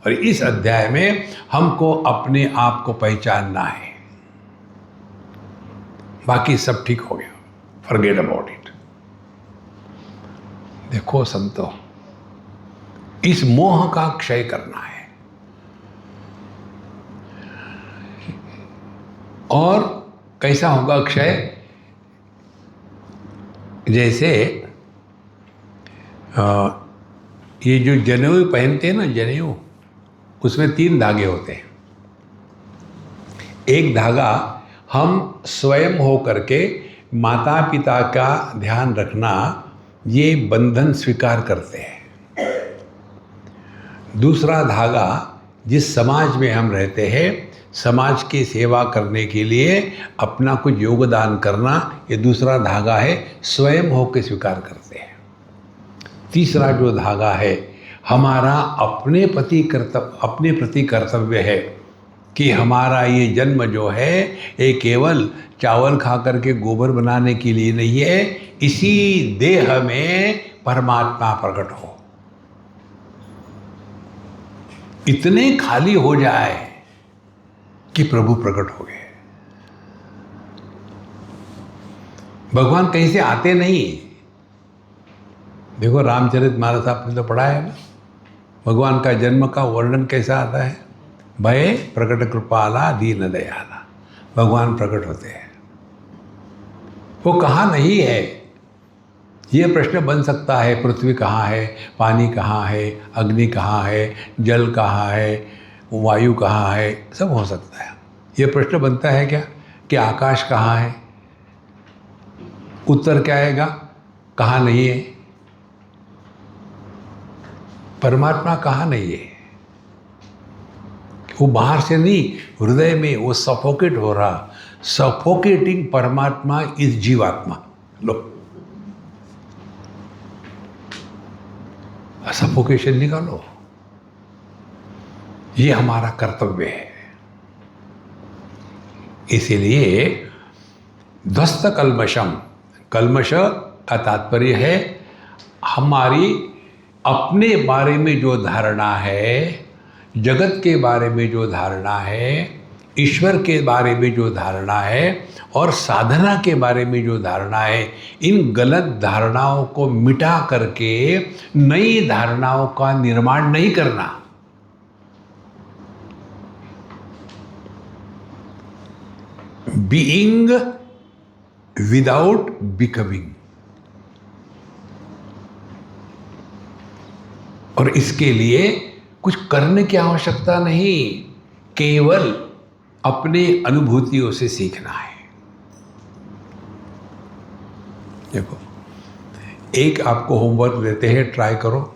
और इस अध्याय में हमको अपने आप को पहचानना है। बाकी सब ठीक हो गया, फॉरगेट अबाउट इट। देखो संतो, इस मोह का क्षय करना है। और कैसा होगा क्षय? जैसे ये जो जनेऊ पहनते हैं ना, जनेऊ, उसमें 3 धागे होते हैं। एक धागा हम स्वयं हो करके माता पिता का ध्यान रखना, ये बंधन स्वीकार करते हैं। दूसरा धागा, जिस समाज में हम रहते हैं, समाज की सेवा करने के लिए अपना कुछ योगदान करना, ये दूसरा धागा है, स्वयं होकर स्वीकार करते हैं। तीसरा जो धागा है, हमारा अपने प्रति कर्तव्य है कि हमारा ये जन्म जो है, ये केवल चावल खा करके गोबर बनाने के लिए नहीं है, इसी देह में परमात्मा प्रकट हो, इतने खाली हो जाए कि प्रभु प्रकट हो गए। भगवान कहीं से आते नहीं। देखो रामचरितमानस आपने तो पढ़ा है ना, भगवान का जन्म का वर्णन कैसा आता है? भय प्रकट कृपाला दीन दयाला, भगवान प्रकट होते हैं। वो कहाँ नहीं है, ये प्रश्न बन सकता है। पृथ्वी कहाँ है, पानी कहाँ है, अग्नि कहाँ है, जल कहाँ है, वायु कहाँ है, सब हो सकता है। ये प्रश्न बनता है क्या कि आकाश कहाँ है? उत्तर क्या आएगा? कहाँ नहीं है। परमात्मा कहाँ नहीं है? वो बाहर से नहीं, हृदय में वो सफोकेट हो रहा। सफोकेटिंग परमात्मा इस जीवात्मा। लो, सफोकेशन निकालो, ये हमारा कर्तव्य है। इसीलिए ध्वस्त कल्मषम, कल्मष का तात्पर्य है हमारी अपने बारे में जो धारणा है, जगत के बारे में जो धारणा है, ईश्वर के बारे में जो धारणा है और साधना के बारे में जो धारणा है, इन गलत धारणाओं को मिटा करके नई धारणाओं का निर्माण नहीं करना। Being without becoming. और इसके लिए कुछ करने की आवश्यकता नहीं, केवल अपने अनुभूतियों से सीखना है। देखो, एक आपको होमवर्क देते हैं, ट्राई करो।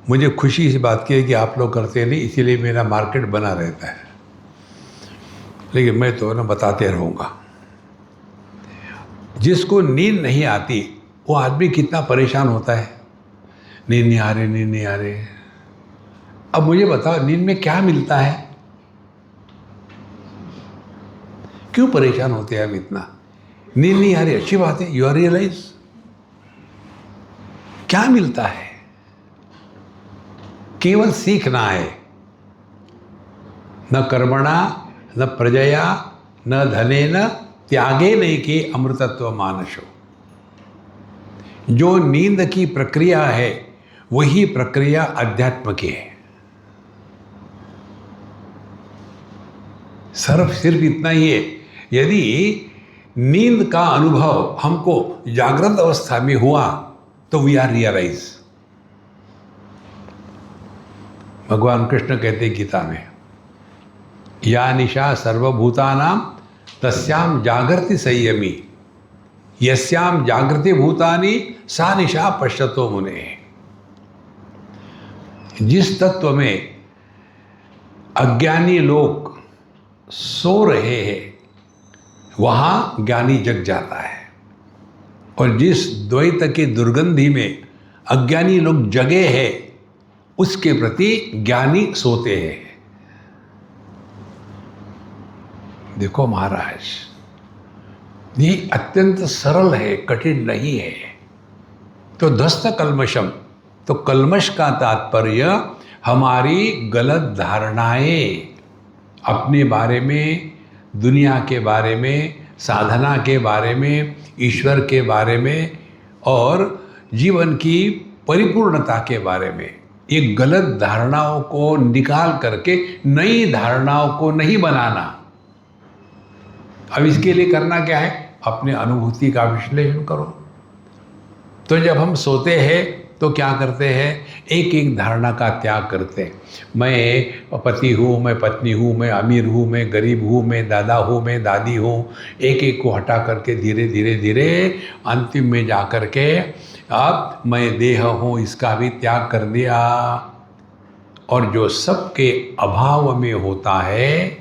मुझे खुशी इस बात की है कि आप लोग करते नहीं, इसीलिए मेरा मार्केट बना रहता है, लेकिन मैं तो ना बताते रहूँगा। जिसको नींद नहीं आती, वो आदमी कितना परेशान होता है, नींद नहीं आ रही, नींद नहीं आ रही। अब मुझे बताओ, नींद में क्या मिलता है? क्यों परेशान होते हैं आप इतना? नींद नहीं आ रही, अच्छी बात है, यू आर रियलाइज। क्या मिलता है? केवल सीखना है। न कर्मणा न प्रजया न धनेन त्यागे नहीं कि अमृतत्व मानसो। जो नींद की प्रक्रिया है, वही प्रक्रिया अध्यात्म की है। सिर्फ इतना ही है। यदि नींद का अनुभव हमको जागृत अवस्था में हुआ तो वी आर रियलाइज। भगवान कृष्ण कहते गीता में, या निशा सर्वभूतानां तस्याम जागृति संयमी, यस्याम जागृति भूतानि सा निशा पश्यतो मुने। जिस तत्व में अज्ञानी लोग सो रहे हैं वहाँ ज्ञानी जग जाता है, और जिस द्वैत की दुर्गंधि में अज्ञानी लोग जगे हैं उसके प्रति ज्ञानी सोते हैं। देखो महाराज, ये अत्यंत सरल है, कठिन नहीं है। तो दस्त कल्मशम, तो कल्मश का तात्पर्य हमारी गलत धारणाएं अपने बारे में, दुनिया के बारे में, साधना के बारे में, ईश्वर के बारे में और जीवन की परिपूर्णता के बारे में, ये गलत धारणाओं को निकाल करके नई धारणाओं को नहीं बनाना। अब इसके लिए करना क्या है? अपने अनुभूति का विश्लेषण करो। तो जब हम सोते हैं तो क्या करते हैं? एक एक धारणा का त्याग करते हैं। मैं पति हूँ, मैं पत्नी हूँ, मैं अमीर हूँ, मैं गरीब हूँ, मैं दादा हूँ, मैं दादी हूँ। एक एक को हटा करके धीरे धीरे धीरे अंतिम में जा कर के अब मैं देह हूँ, इसका भी त्याग कर दिया। और जो सबके अभाव में होता है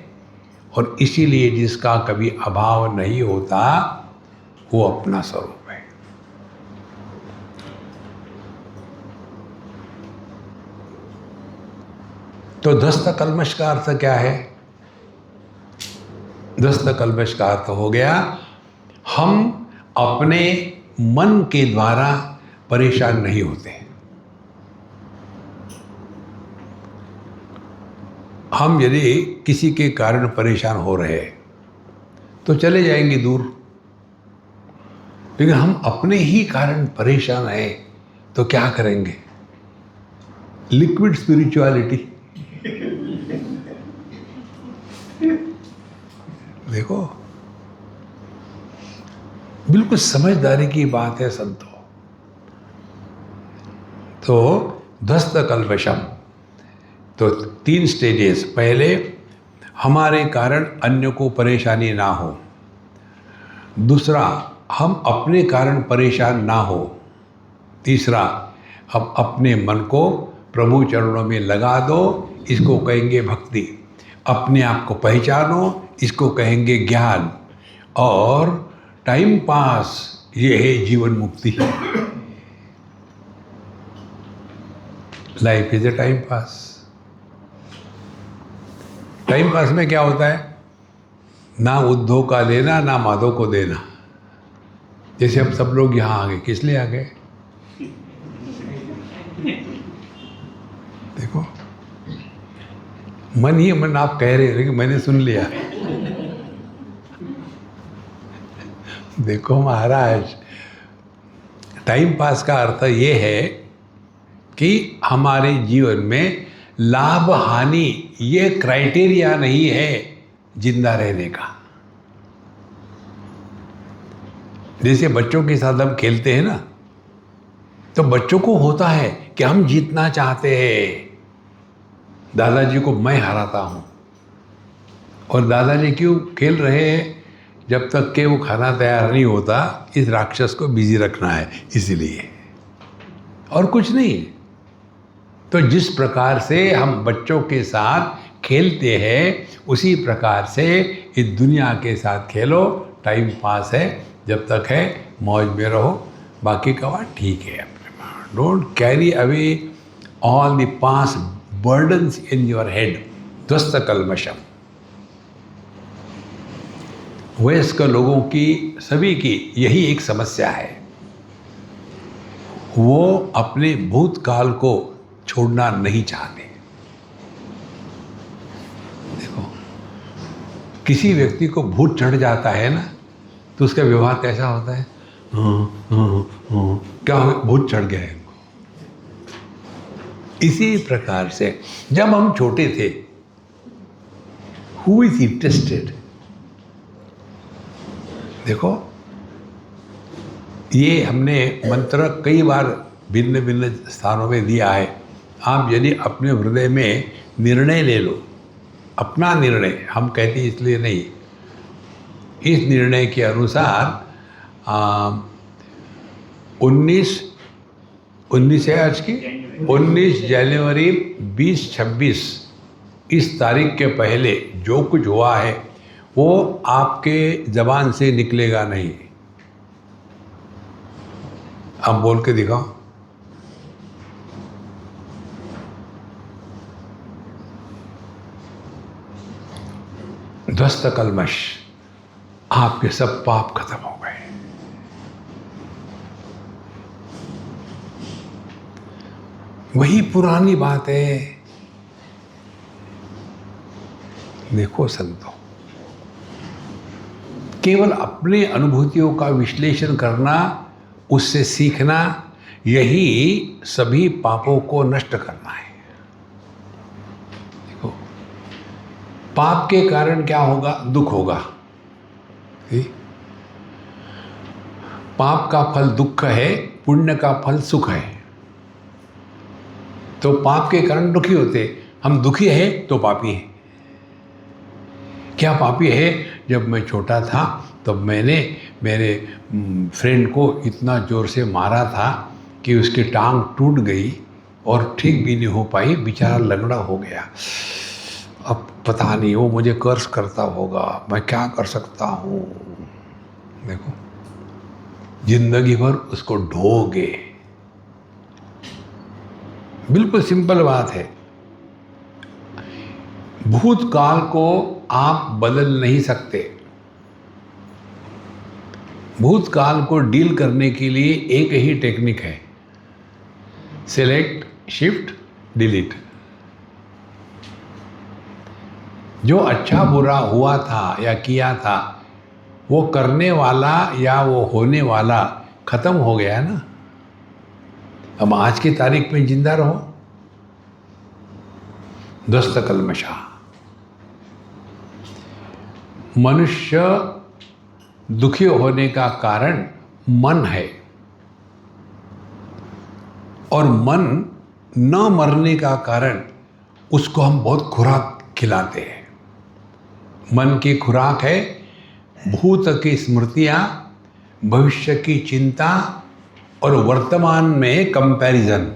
और इसीलिए जिसका कभी अभाव नहीं होता वो अपना स्वरूप है। तो दस्त कल्मश का अर्थ क्या है? दस्त कल्मश का अर्थ हो गया, हम अपने मन के द्वारा परेशान नहीं होते। हम यदि किसी के कारण परेशान हो रहे तो चले जाएंगे दूर, लेकिन हम अपने ही कारण परेशान हैं तो क्या करेंगे? Liquid spirituality. देखो, बिल्कुल समझदारी की बात है संतो। तो दस्त कल्मशम, तो 3 स्टेजेस। पहले, हमारे कारण अन्य को परेशानी ना हो। दूसरा, हम अपने कारण परेशान ना हो। तीसरा, हम अपने मन को प्रभु चरणों में लगा दो, इसको कहेंगे भक्ति। अपने आप को पहचानो, इसको कहेंगे ज्ञान। और टाइम पास, ये है जीवन मुक्ति। Life is a time pass. Time pass में क्या होता है? ना उद्धव का लेना, ना माधव को देना। जैसे हम सब लोग यहाँ आ गए, किस लिए आ गए? देखो, मन ही मन आप कह रहे हैं, लेकिन मैंने सुन लिया। देखो महाराज, टाइम पास का अर्थ ये है कि हमारे जीवन में लाभ हानि ये क्राइटेरिया नहीं है जिंदा रहने का। जैसे बच्चों के साथ हम खेलते हैं ना, तो बच्चों को होता है कि हम जीतना चाहते हैं। दादाजी को मैं हराता हूँ, और दादाजी क्यों खेल रहे हैं? जब तक के वो खाना तैयार नहीं होता, इस राक्षस को बिजी रखना है, इसीलिए, और कुछ नहीं। तो जिस प्रकार से हम बच्चों के साथ खेलते हैं, उसी प्रकार से इस दुनिया के साथ खेलो। टाइम पास है, जब तक है मौज में रहो, बाकी का बात ठीक है। अपने don't carry away all the past burdens in your head. ध्वस्त कल्मशम। वयस्क लोगों की, सभी की यही एक समस्या है, वो अपने भूतकाल को छोड़ना नहीं चाहते। देखो, किसी व्यक्ति को भूत चढ़ जाता है ना, तो उसका व्यवहार कैसा होता है? क्या भूत चढ़ गया है। इसी प्रकार से जब हम छोटे थे, हु इज इंटरेस्टेड? देखो, ये हमने मंत्र कई बार भिन्न भिन्न स्थानों में दिया है। आप यदि अपने हृदय में निर्णय ले लो, अपना निर्णय, हम कहते हैं इसलिए नहीं, इस निर्णय के अनुसार 19 है आज की, 19 जनवरी 2026 इस तारीख के पहले जो कुछ हुआ है वो आपके ज़बान से निकलेगा नहीं। आप बोल के दिखाओ। ध्वस्त कलमश, आपके सब पाप खत्म हो गए। वही पुरानी बात है। देखो संतों, केवल अपने अनुभूतियों का विश्लेषण करना, उससे सीखना, यही सभी पापों को नष्ट करना है। देखो, पाप के कारण क्या होगा? दुख होगा। पाप का फल दुख है, पुण्य का फल सुख है। तो पाप के कारण दुखी होते, हम दुखी है तो पापी है। क्या पापी है? जब मैं छोटा था तब मैंने मेरे फ्रेंड को इतना ज़ोर से मारा था कि उसकी टांग टूट गई और ठीक भी नहीं हो पाई, बेचारा लंगड़ा हो गया। अब पता नहीं वो मुझे कर्ज करता होगा, मैं क्या कर सकता हूँ। देखो, जिंदगी भर उसको ढोगे। बिल्कुल सिंपल बात है। भूतकाल को आप बदल नहीं सकते। भूतकाल को डील करने के लिए एक ही टेक्निक है, सेलेक्ट, शिफ्ट, डिलीट। जो अच्छा बुरा हुआ था या किया था, वो करने वाला या वो होने वाला खत्म हो गया ना। अब आज की तारीख में जिंदा रहो। ध्वस्त कलमशा। मनुष्य दुखी होने का कारण मन है, और मन न मरने का कारण उसको हम बहुत खुराक खिलाते हैं। मन की खुराक है भूत की स्मृतियां, भविष्य की चिंता और वर्तमान में कंपैरिजन।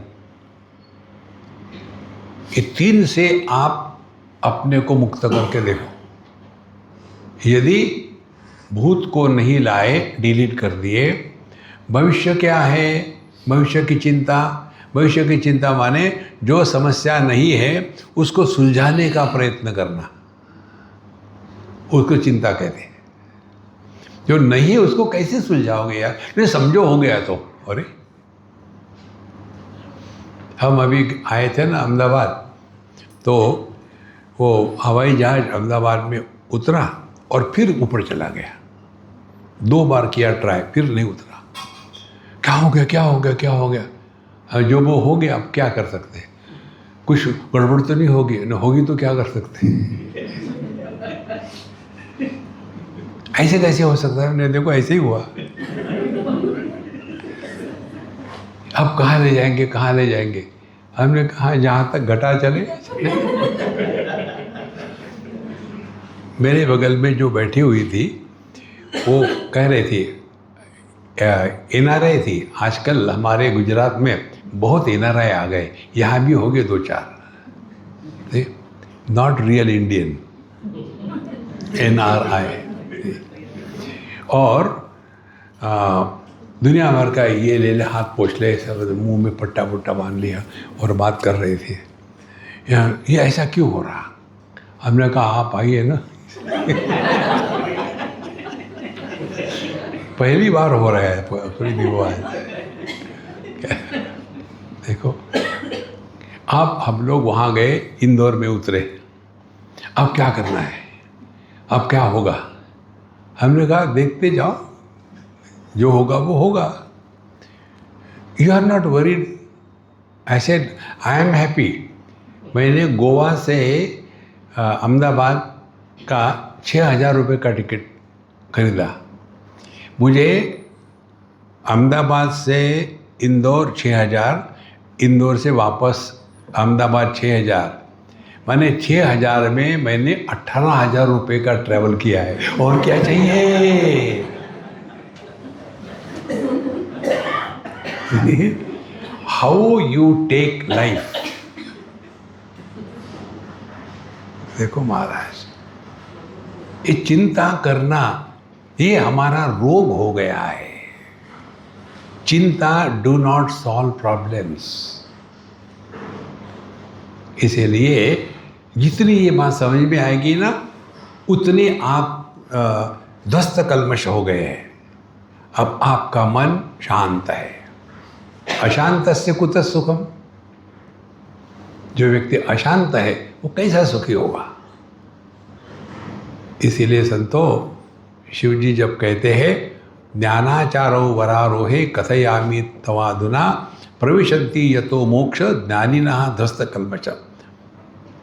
ये तीन से आप अपने को मुक्त करके देखो। यदि भूत को नहीं लाए, डिलीट कर दिए, भविष्य क्या है? भविष्य की चिंता। भविष्य की चिंता माने जो समस्या नहीं है उसको सुलझाने का प्रयत्न करना, उसको चिंता कहते हैं। जो नहीं है उसको कैसे सुलझाओगे यार? नहीं समझो, हो गया तो। अरे हम अभी आए थे ना अहमदाबाद, तो वो हवाई जहाज अहमदाबाद में उतरा और फिर ऊपर चला गया। 2 बार किया ट्राई, फिर नहीं उतरा। क्या हो गया, क्या हो गया, क्या हो गया? जो वो हो गया, अब क्या कर सकते हैं? कुछ गड़बड़ तो नहीं होगी, न होगी तो क्या कर सकते हैं? ऐसे कैसे हो सकता है? नहीं, देखो ऐसे ही हुआ। अब कहाँ ले जाएंगे, कहाँ ले जाएंगे? हमने कहा जहाँ तक घटा चले। मेरे बगल में जो बैठी हुई थी वो कह रही थी, NRI थी। आजकल हमारे गुजरात में बहुत NRI आ गए, यहाँ भी हो गए 2-4। Not real Indian, NRI। और दुनिया भर का ये ले ले, हाथ पोंछ ले, सब मुंह में पट्टा पुट्टा बांध लिया और बात कर रहे थे। ये ऐसा क्यों हो रहा? हमने कहा आप आइए ना। पहली बार हो रहा है, पूरी हुआ है। देखो, अब हम लोग वहाँ गए, इंदौर में उतरे। अब क्या करना है, अब क्या होगा? हमने कहा देखते जाओ, जो होगा वो होगा। You are not worried. I said I am happy. मैंने गोवा से अहमदाबाद का 6,000 रुपये का टिकट खरीदा। मुझे अहमदाबाद से इंदौर 6,000, इंदौर से वापस अहमदाबाद 6,000, मैंने 6,000 में मैंने 18,000 रुपये का ट्रैवल किया है, और क्या चाहिए। How you take life. देखो महाराज, ये चिंता करना ये हमारा रोग हो गया है। चिंता डू नॉट सॉल्व प्रॉब्लम्स। इसीलिए जितनी ये बात समझ में आएगी ना, उतने आप ध्वस्त कल्मश हो गए हैं। अब आपका मन शांत है। अशांतस्य कुतः सुखम। जो व्यक्ति अशांत है वो कैसा सुखी होगा। इसीलिए संतो शिव जी जब कहते हैं ज्ञानाचारो वरारोहे कथयामि तवाधुना प्रविशन्ति यतो मोक्ष ज्ञानिनः ध्वस्त कल्मष,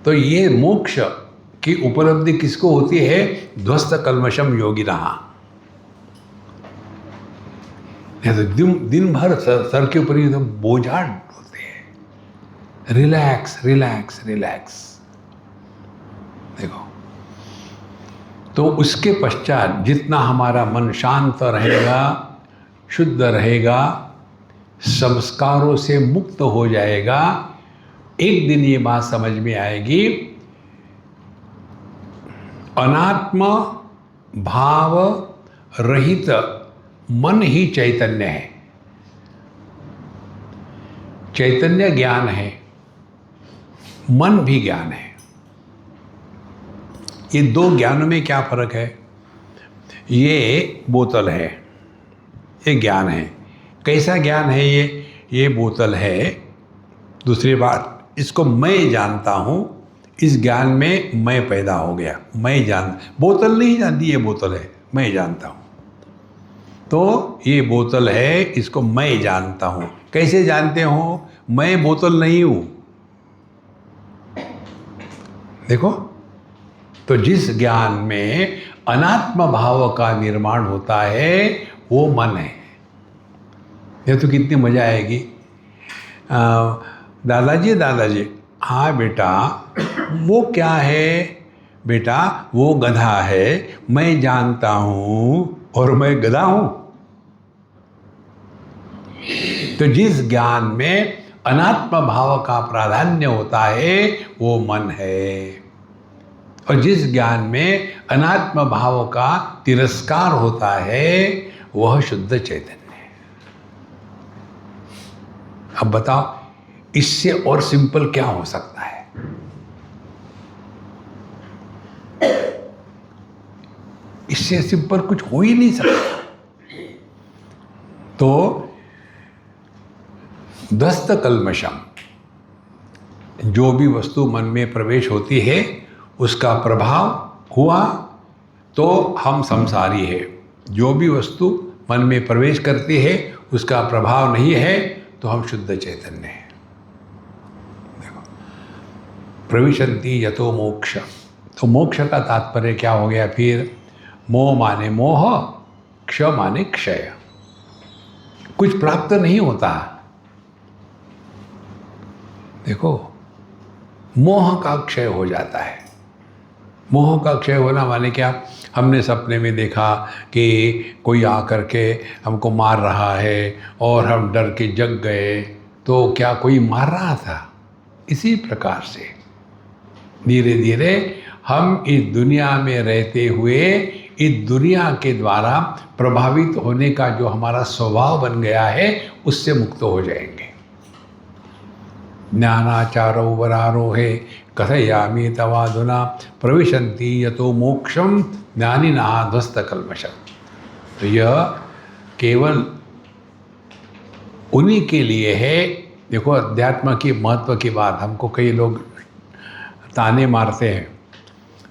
तो ये मोक्ष की उपलब्धि किसको होती है? ध्वस्त कल्मषम योगिनः। तो दिन भर सर के ऊपर एकदम बोझा होते हैं। Relax relax relax. देखो, तो उसके पश्चात जितना हमारा मन शांत रहेगा, शुद्ध रहेगा, संस्कारों से मुक्त हो जाएगा, एक दिन ये बात समझ में आएगी, अनात्म भाव रहित मन ही चैतन्य है। चैतन्य ज्ञान है, मन भी ज्ञान है। ये दो ज्ञानों में क्या फर्क है? ये बोतल है, ये ज्ञान है। कैसा ज्ञान है ये बोतल है। दूसरी बात, इसको मैं जानता हूँ, इस ज्ञान में मैं पैदा हो गया। मैं बोतल नहीं जानती ये बोतल है, मैं जानता हूँ। तो ये बोतल है, इसको मैं जानता हूँ। कैसे जानते हो? मैं बोतल नहीं हूँ। देखो, तो जिस ज्ञान में अनात्म भाव का निर्माण होता है वो मन है। ये तो कितनी मजा आएगी। दादाजी, हाँ बेटा, वो क्या है? बेटा वो गधा है, मैं जानता हूँ और मैं गधा हूँ। तो जिस ज्ञान में अनात्म भाव का प्राधान्य होता है वो मन है, और जिस ज्ञान में अनात्म भाव का तिरस्कार होता है वह शुद्ध चैतन्य है। अब बताओ, इससे और सिंपल क्या हो सकता है? इससे सिंपल कुछ हो ही नहीं सकता। तो ध्वस्त कल्मषम, जो भी वस्तु मन में प्रवेश होती है उसका प्रभाव हुआ तो हम संसारी है। जो भी वस्तु मन में प्रवेश करती है उसका प्रभाव नहीं है तो हम शुद्ध चैतन्य हैं। देखो, प्रविशन्ति यतो मोक्ष। तो मोक्ष का तात्पर्य क्या हो गया फिर? मोह माने मोह, क्ष माने क्षय। कुछ प्राप्त नहीं होता। देखो, मोह का क्षय हो जाता है। मोह का क्षय होना माने क्या? हमने सपने में देखा कि कोई आकर के हमको मार रहा है और हम डर के जग गए, तो क्या कोई मार रहा था? इसी प्रकार से धीरे धीरे हम इस दुनिया में रहते हुए इस दुनिया के द्वारा प्रभावित होने का जो हमारा स्वभाव बन गया है उससे मुक्त हो जाएंगे। ज्ञानाचारो वरारोहे कथयामि तवाधुना प्रविशन्ति यतो मोक्षम ज्ञानिनः ध्वस्त कल्मष। तो यह केवल उन्हीं के लिए है। देखो, अध्यात्म की महत्व की बात हमको कई लोग ताने मारते हैं,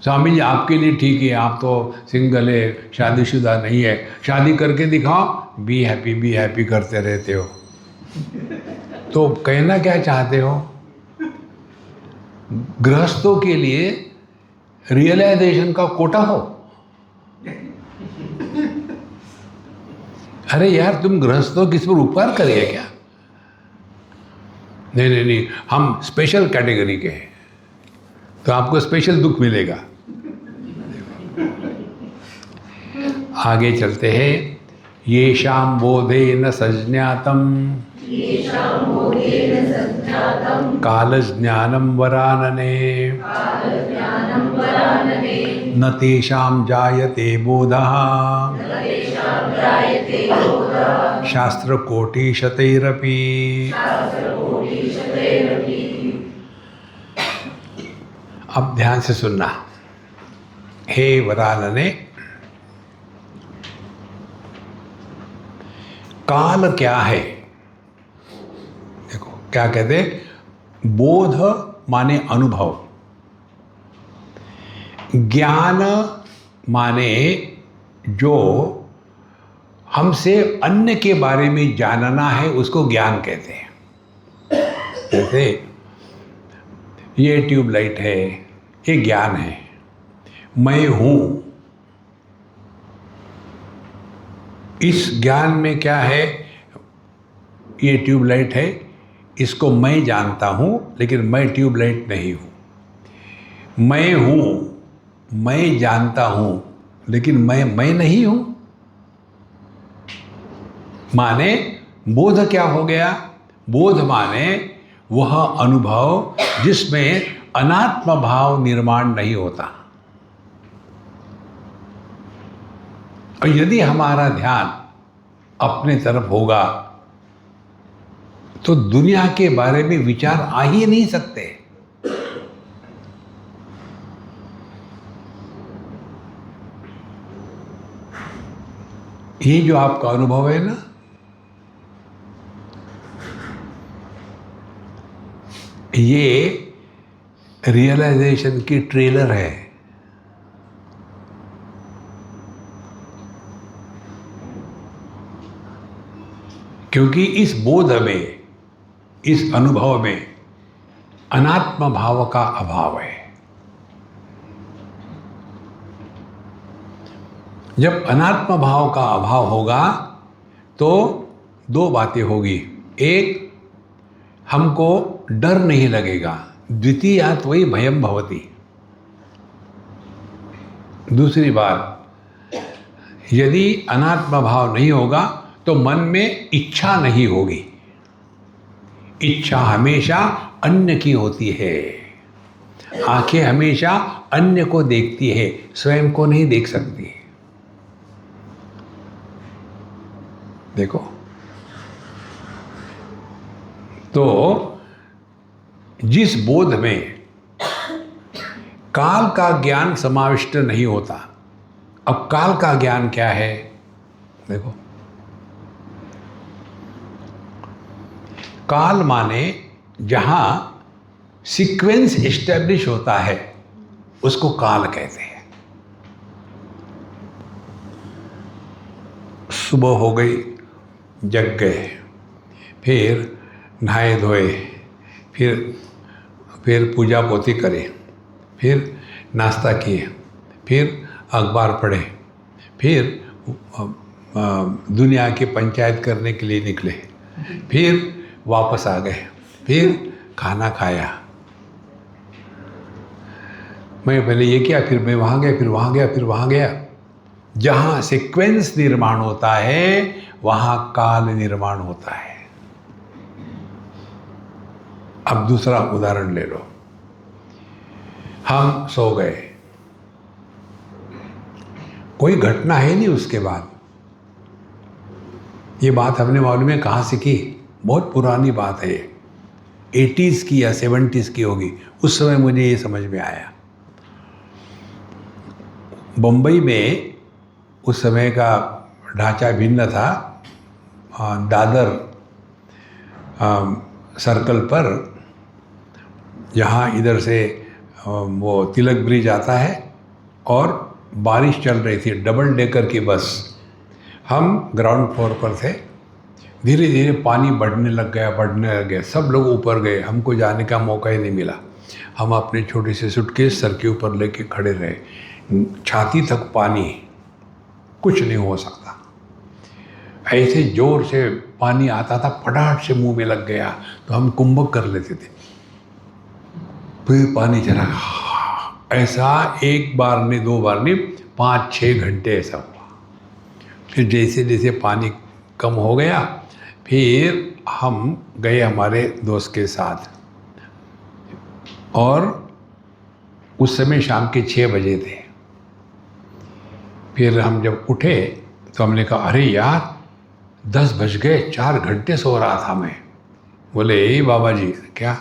स्वामी जी आपके लिए ठीक है, आप तो सिंगल है, शादीशुदा नहीं है, शादी करके दिखाओ, बी हैप्पी करते रहते हो। तो कहना क्या चाहते हो? गृहस्थों के लिए रियलाइजेशन का कोटा हो। अरे यार, तुम गृहस्थों किस पर उपकार करिए क्या? नहीं नहीं नहीं, हम स्पेशल कैटेगरी के हैं, तो आपको स्पेशल दुख मिलेगा। आगे चलते हैं। येषां बोधेन सज्ञातं कालज्ञानं वरानने न तेषां जायते बोधः शास्त्रकोटिशतैरपि। अब ध्यान से सुनना। हे वरानने, काल क्या है? देखो क्या कहते हैं, बोध माने अनुभव, ज्ञान माने जो हमसे अन्य के बारे में जानना है उसको ज्ञान कहते हैं। जैसे ये ट्यूबलाइट है, ये ज्ञान है। मैं हूं, इस ज्ञान में क्या है, ये ट्यूबलाइट है, इसको मैं जानता हूं, लेकिन मैं ट्यूबलाइट नहीं हूं। मैं हूं, मैं जानता हूं, लेकिन मैं नहीं हूं। माने बोध क्या हो गया? बोध माने वह अनुभव जिसमें अनात्म भाव निर्माण नहीं होता। और यदि हमारा ध्यान अपने तरफ होगा तो दुनिया के बारे में विचार आ ही नहीं सकते। ये जो आपका अनुभव है ना, ये रियलाइजेशन की ट्रेलर है। क्योंकि इस बोध में, इस अनुभव में अनात्म भाव का अभाव है। जब अनात्म भाव का अभाव होगा तो दो बातें होगी। एक, हमको डर नहीं लगेगा, द्वितीयात् वै भयं भवति। दूसरी बात, यदि अनात्म भाव नहीं होगा तो मन में इच्छा नहीं होगी। इच्छा हमेशा अन्य की होती है। आंखें हमेशा अन्य को देखती है, स्वयं को नहीं देख सकती। देखो, तो जिस बोध में काल का ज्ञान समाविष्ट नहीं होता। अब काल का ज्ञान क्या है? देखो, काल माने जहां सीक्वेंस एस्टेब्लिश होता है उसको काल कहते हैं। सुबह हो गई, जग गए, फिर नहाए धोए, फिर पूजा पोती करे, फिर नाश्ता किए, फिर अखबार पढ़े, फिर दुनिया की पंचायत करने के लिए निकले, फिर वापस आ गए, फिर खाना खाया। मैं पहले ये किया, फिर मैं वहाँ गया, फिर वहाँ गया, फिर वहाँ गया। जहाँ सीक्वेंस निर्माण होता है वहाँ काल निर्माण होता है। अब दूसरा उदाहरण ले लो। हम सो गए, कोई घटना है नहीं उसके बाद। ये बात हमने मालूम है कहाँ सीखी? बहुत पुरानी बात है, 80s की या 70s की होगी। उस समय मुझे ये समझ में आया। बम्बई में उस समय का ढांचा भिन्न था। दादर सर्कल पर, जहाँ इधर से वो तिलक ब्रिज आता है, और बारिश चल रही थी, डबल डेकर की बस। हम ग्राउंड फ्लोर पर थे। धीरे धीरे पानी बढ़ने लग गया। सब लोग ऊपर गए, हमको जाने का मौका ही नहीं मिला। हम अपने छोटे से सूटकेस सर के ऊपर लेके खड़े रहे। छाती तक पानी, कुछ नहीं हो सकता। ऐसे जोर से पानी आता था, फटाट से मुंह में लग गया तो हम कुंभक कर लेते थे, फिर पानी चला। ऐसा एक बार नहीं, 2 बार नहीं, 5-6 घंटे ऐसा हुआ। फिर जैसे जैसे पानी कम हो गया, फिर हम गए हमारे दोस्त के साथ, और उस समय शाम के 6 बजे थे। फिर हम जब उठे तो हमने कहा, अरे यार 10 बज गए, 4 घंटे सो रहा था मैं। बोले, ए बाबा जी, क्या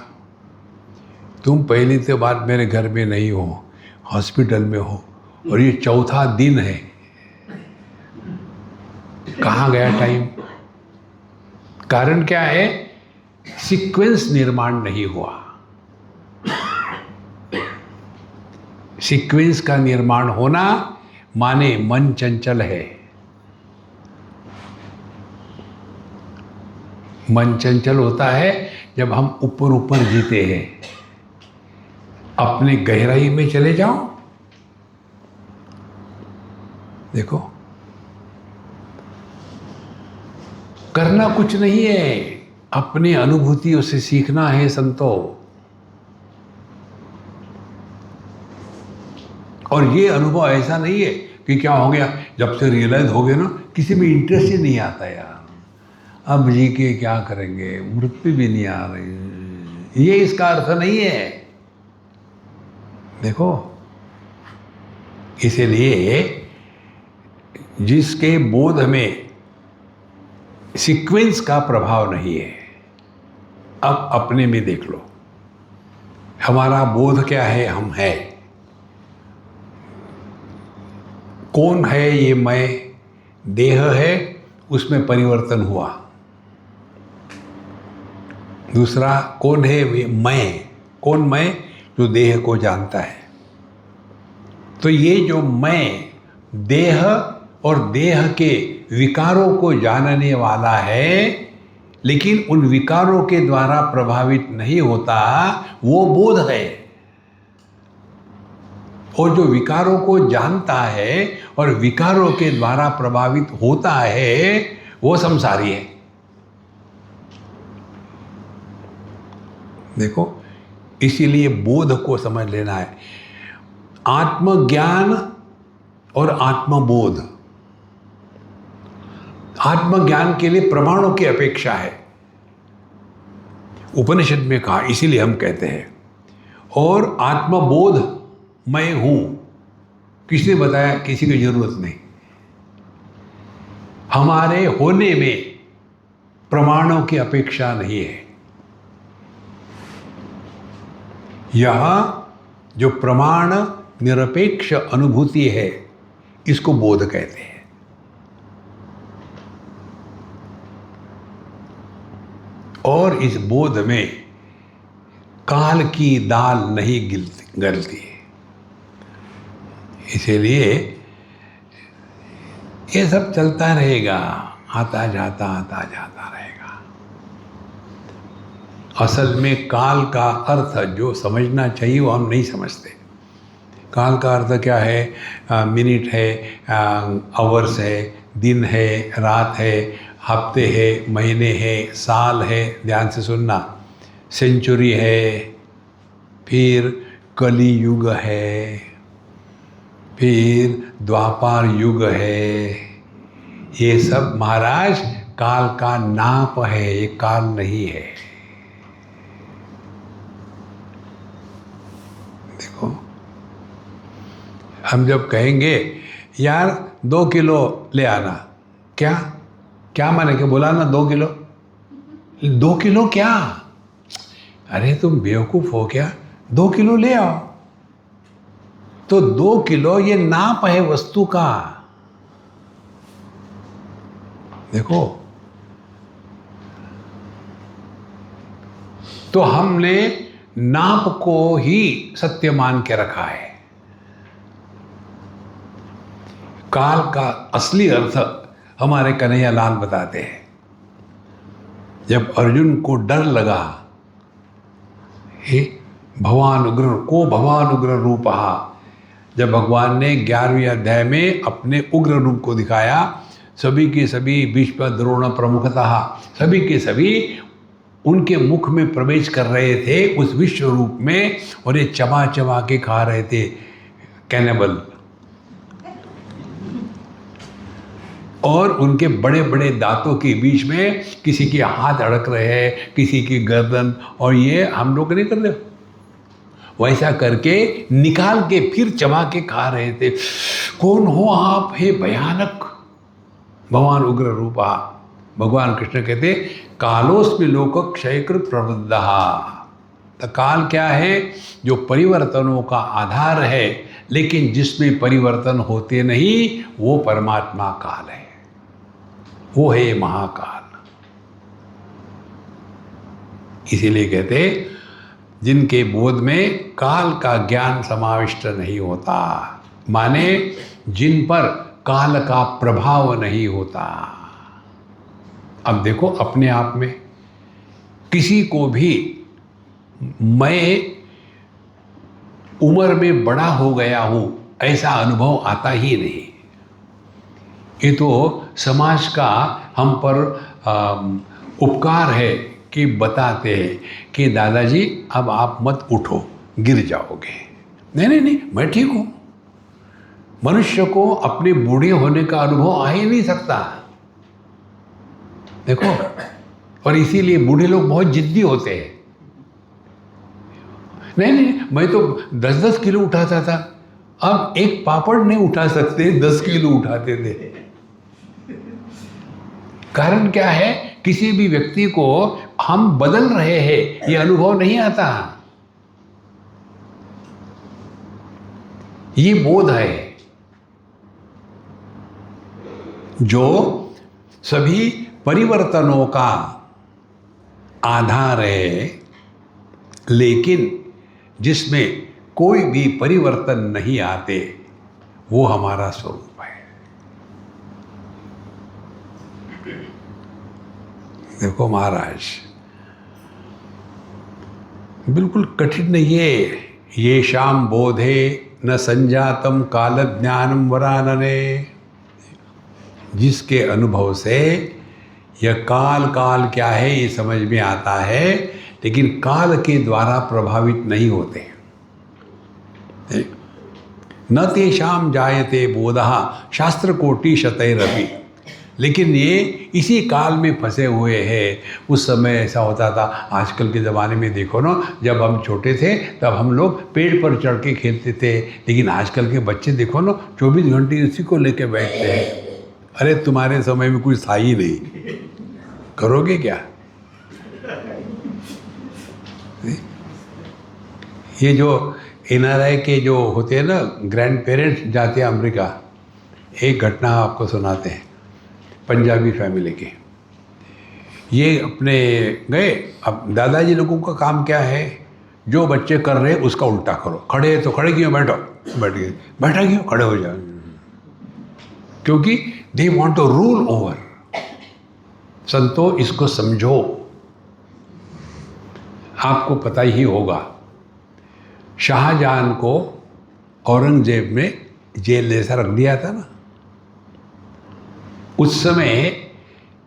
तुम पहली तो बात मेरे घर में नहीं हो, हॉस्पिटल में हो, और ये 4था दिन है, कहाँ गया टाइम? कारण क्या है? सीक्वेंस निर्माण नहीं हुआ। सीक्वेंस का निर्माण होना माने मन चंचल है। मन चंचल होता है जब हम ऊपर ऊपर जीते हैं। अपने गहराई में चले जाओ, देखो करना कुछ नहीं है, अपनी अनुभूतियों से सीखना है संतो। और ये अनुभव ऐसा नहीं है कि क्या हो गया, जब से रियलाइज हो गया ना, किसी में इंटरेस्ट ही नहीं आता यार, अब जी के क्या करेंगे, मृत्यु भी नहीं आ रही, ये इसका अर्थ नहीं है। देखो, इसीलिए जिसके बोध में सीक्वेंस का प्रभाव नहीं है, अब अपने में देख लो, हमारा बोध क्या है? हम है। कौन है ये मैं? देह है, उसमें परिवर्तन हुआ। दूसरा कौन है? वे मैं। कौन मैं? जो देह को जानता है। तो ये जो मैं, देह और देह के विकारों को जानने वाला है, लेकिन उन विकारों के द्वारा प्रभावित नहीं होता, वो बोध है। और जो विकारों को जानता है और विकारों के द्वारा प्रभावित होता है, वो संसारी है। देखो, इसीलिए बोध को समझ लेना है। आत्मज्ञान और आत्मबोध, आत्मज्ञान के लिए प्रमाणों की अपेक्षा है, उपनिषद में कहा, इसीलिए हम कहते हैं। और आत्मबोध मैं हूं, किसने बताया? किसी की जरूरत नहीं। हमारे होने में प्रमाणों की अपेक्षा नहीं है। यह जो प्रमाण निरपेक्ष अनुभूति है, इसको बोध कहते हैं। और इस बोध में काल की दाल नहीं गलती। इसीलिए ये सब चलता रहेगा, आता जाता रहेगा। असल में काल का अर्थ जो समझना चाहिए वो हम नहीं समझते। काल का अर्थ क्या है? मिनट है, आवर्स है, दिन है, रात है, हफ्ते है, महीने है, साल है, ध्यान से सुनना, सेंचुरी है, फिर कली युग है, फिर द्वापर युग है। ये सब महाराज काल का नाप है, ये काल नहीं है। देखो, हम जब कहेंगे यार 2 किलो ले आना, क्या माने के बोला ना 2 किलो? 2 किलो क्या? अरे तुम बेवकूफ हो क्या? 2 किलो ले आओ। तो 2 किलो ये नाप है वस्तु का। देखो, तो हमने नाप को ही सत्य मान के रखा है। काल का असली अर्थ हमारे कन्हैया लाल बताते हैं। जब अर्जुन को डर लगा, हे भगवान उग्र रूपहा, जब भगवान ने 11वें अध्याय में अपने उग्र रूप को दिखाया, सभी के सभी भीष्म द्रोण प्रमुखतः सभी के सभी उनके मुख में प्रवेश कर रहे थे उस विश्व रूप में, और ये चबा चबा के खा रहे थे कैनेबल। और उनके बड़े बड़े दांतों के बीच में किसी के हाथ अड़क रहे हैं, किसी की गर्दन, और ये हम लोग नहीं कर रहे, वैसा करके निकाल के फिर चबा के खा रहे थे। कौन हो आप, हे भयानक भगवान उग्र रूपा। भगवान कृष्ण कहते कालोस्मि लोक क्षयकृत प्रबुद्धः। तो काल क्या है? जो परिवर्तनों का आधार है, लेकिन जिसमें परिवर्तन होते नहीं, वो परमात्मा काल है, वो है महाकाल। इसीलिए कहते जिनके बोध में काल का ज्ञान समाविष्ट नहीं होता, माने जिन पर काल का प्रभाव नहीं होता। अब देखो अपने आप में किसी को भी मैं उम्र में बड़ा हो गया हूं ऐसा अनुभव आता ही नहीं। ये तो समाज का हम पर उपकार है कि बताते हैं कि दादाजी अब आप मत उठो, गिर जाओगे। नहीं नहीं नहीं, मैं ठीक हूं। मनुष्य को अपने बूढ़े होने का अनुभव आ ही नहीं सकता, देखो। और इसीलिए बूढ़े लोग बहुत जिद्दी होते हैं। नहीं नहीं, मैं तो 10-10 किलो उठाता था, अब एक पापड़ नहीं उठा सकते, 10 किलो उठाते थे। कारण क्या है? किसी भी व्यक्ति को हम बदल रहे हैं ये अनुभव नहीं आता। ये बोध है जो सभी परिवर्तनों का आधार है, लेकिन जिसमें कोई भी परिवर्तन नहीं आते, वो हमारा स्वरूप है। देखो महाराज, बिल्कुल कठिन नहीं है। ये शाम बोधे न संजातम काल ज्ञानम वरानने। जिसके अनुभव से यह काल काल क्या है ये समझ में आता है, लेकिन काल के द्वारा प्रभावित नहीं होते। न तेषाम जायते बोधः शास्त्र कोटि शतैरपि। लेकिन ये इसी काल में फंसे हुए हैं। उस समय ऐसा होता था, आजकल के ज़माने में देखो ना, जब हम छोटे थे तब हम लोग पेड़ पर चढ़ के खेलते थे, लेकिन आजकल के बच्चे देखो ना 24 घंटे इसी को लेके बैठते हैं। अरे तुम्हारे समय में कुछ था ही नहीं, करोगे क्या? ये जो NRI के जो होते हैं ना, ग्रैंड पेरेंट्स जाते हैं अमेरिका, एक घटना आपको सुनाते हैं पंजाबी फैमिली के। ये अपने गए, अब दादाजी लोगों का काम क्या है? जो बच्चे कर रहे हैं उसका उल्टा करो। खड़े तो खड़े क्यों, बैठो, बैठ गए, बैठा क्यों, खड़े हो जाओ। क्योंकि they want to rule over. संतो इसको समझो। आपको पता ही होगा, शाहजहां को औरंगजेब ने जेल जैसा रख दिया था ना। उस समय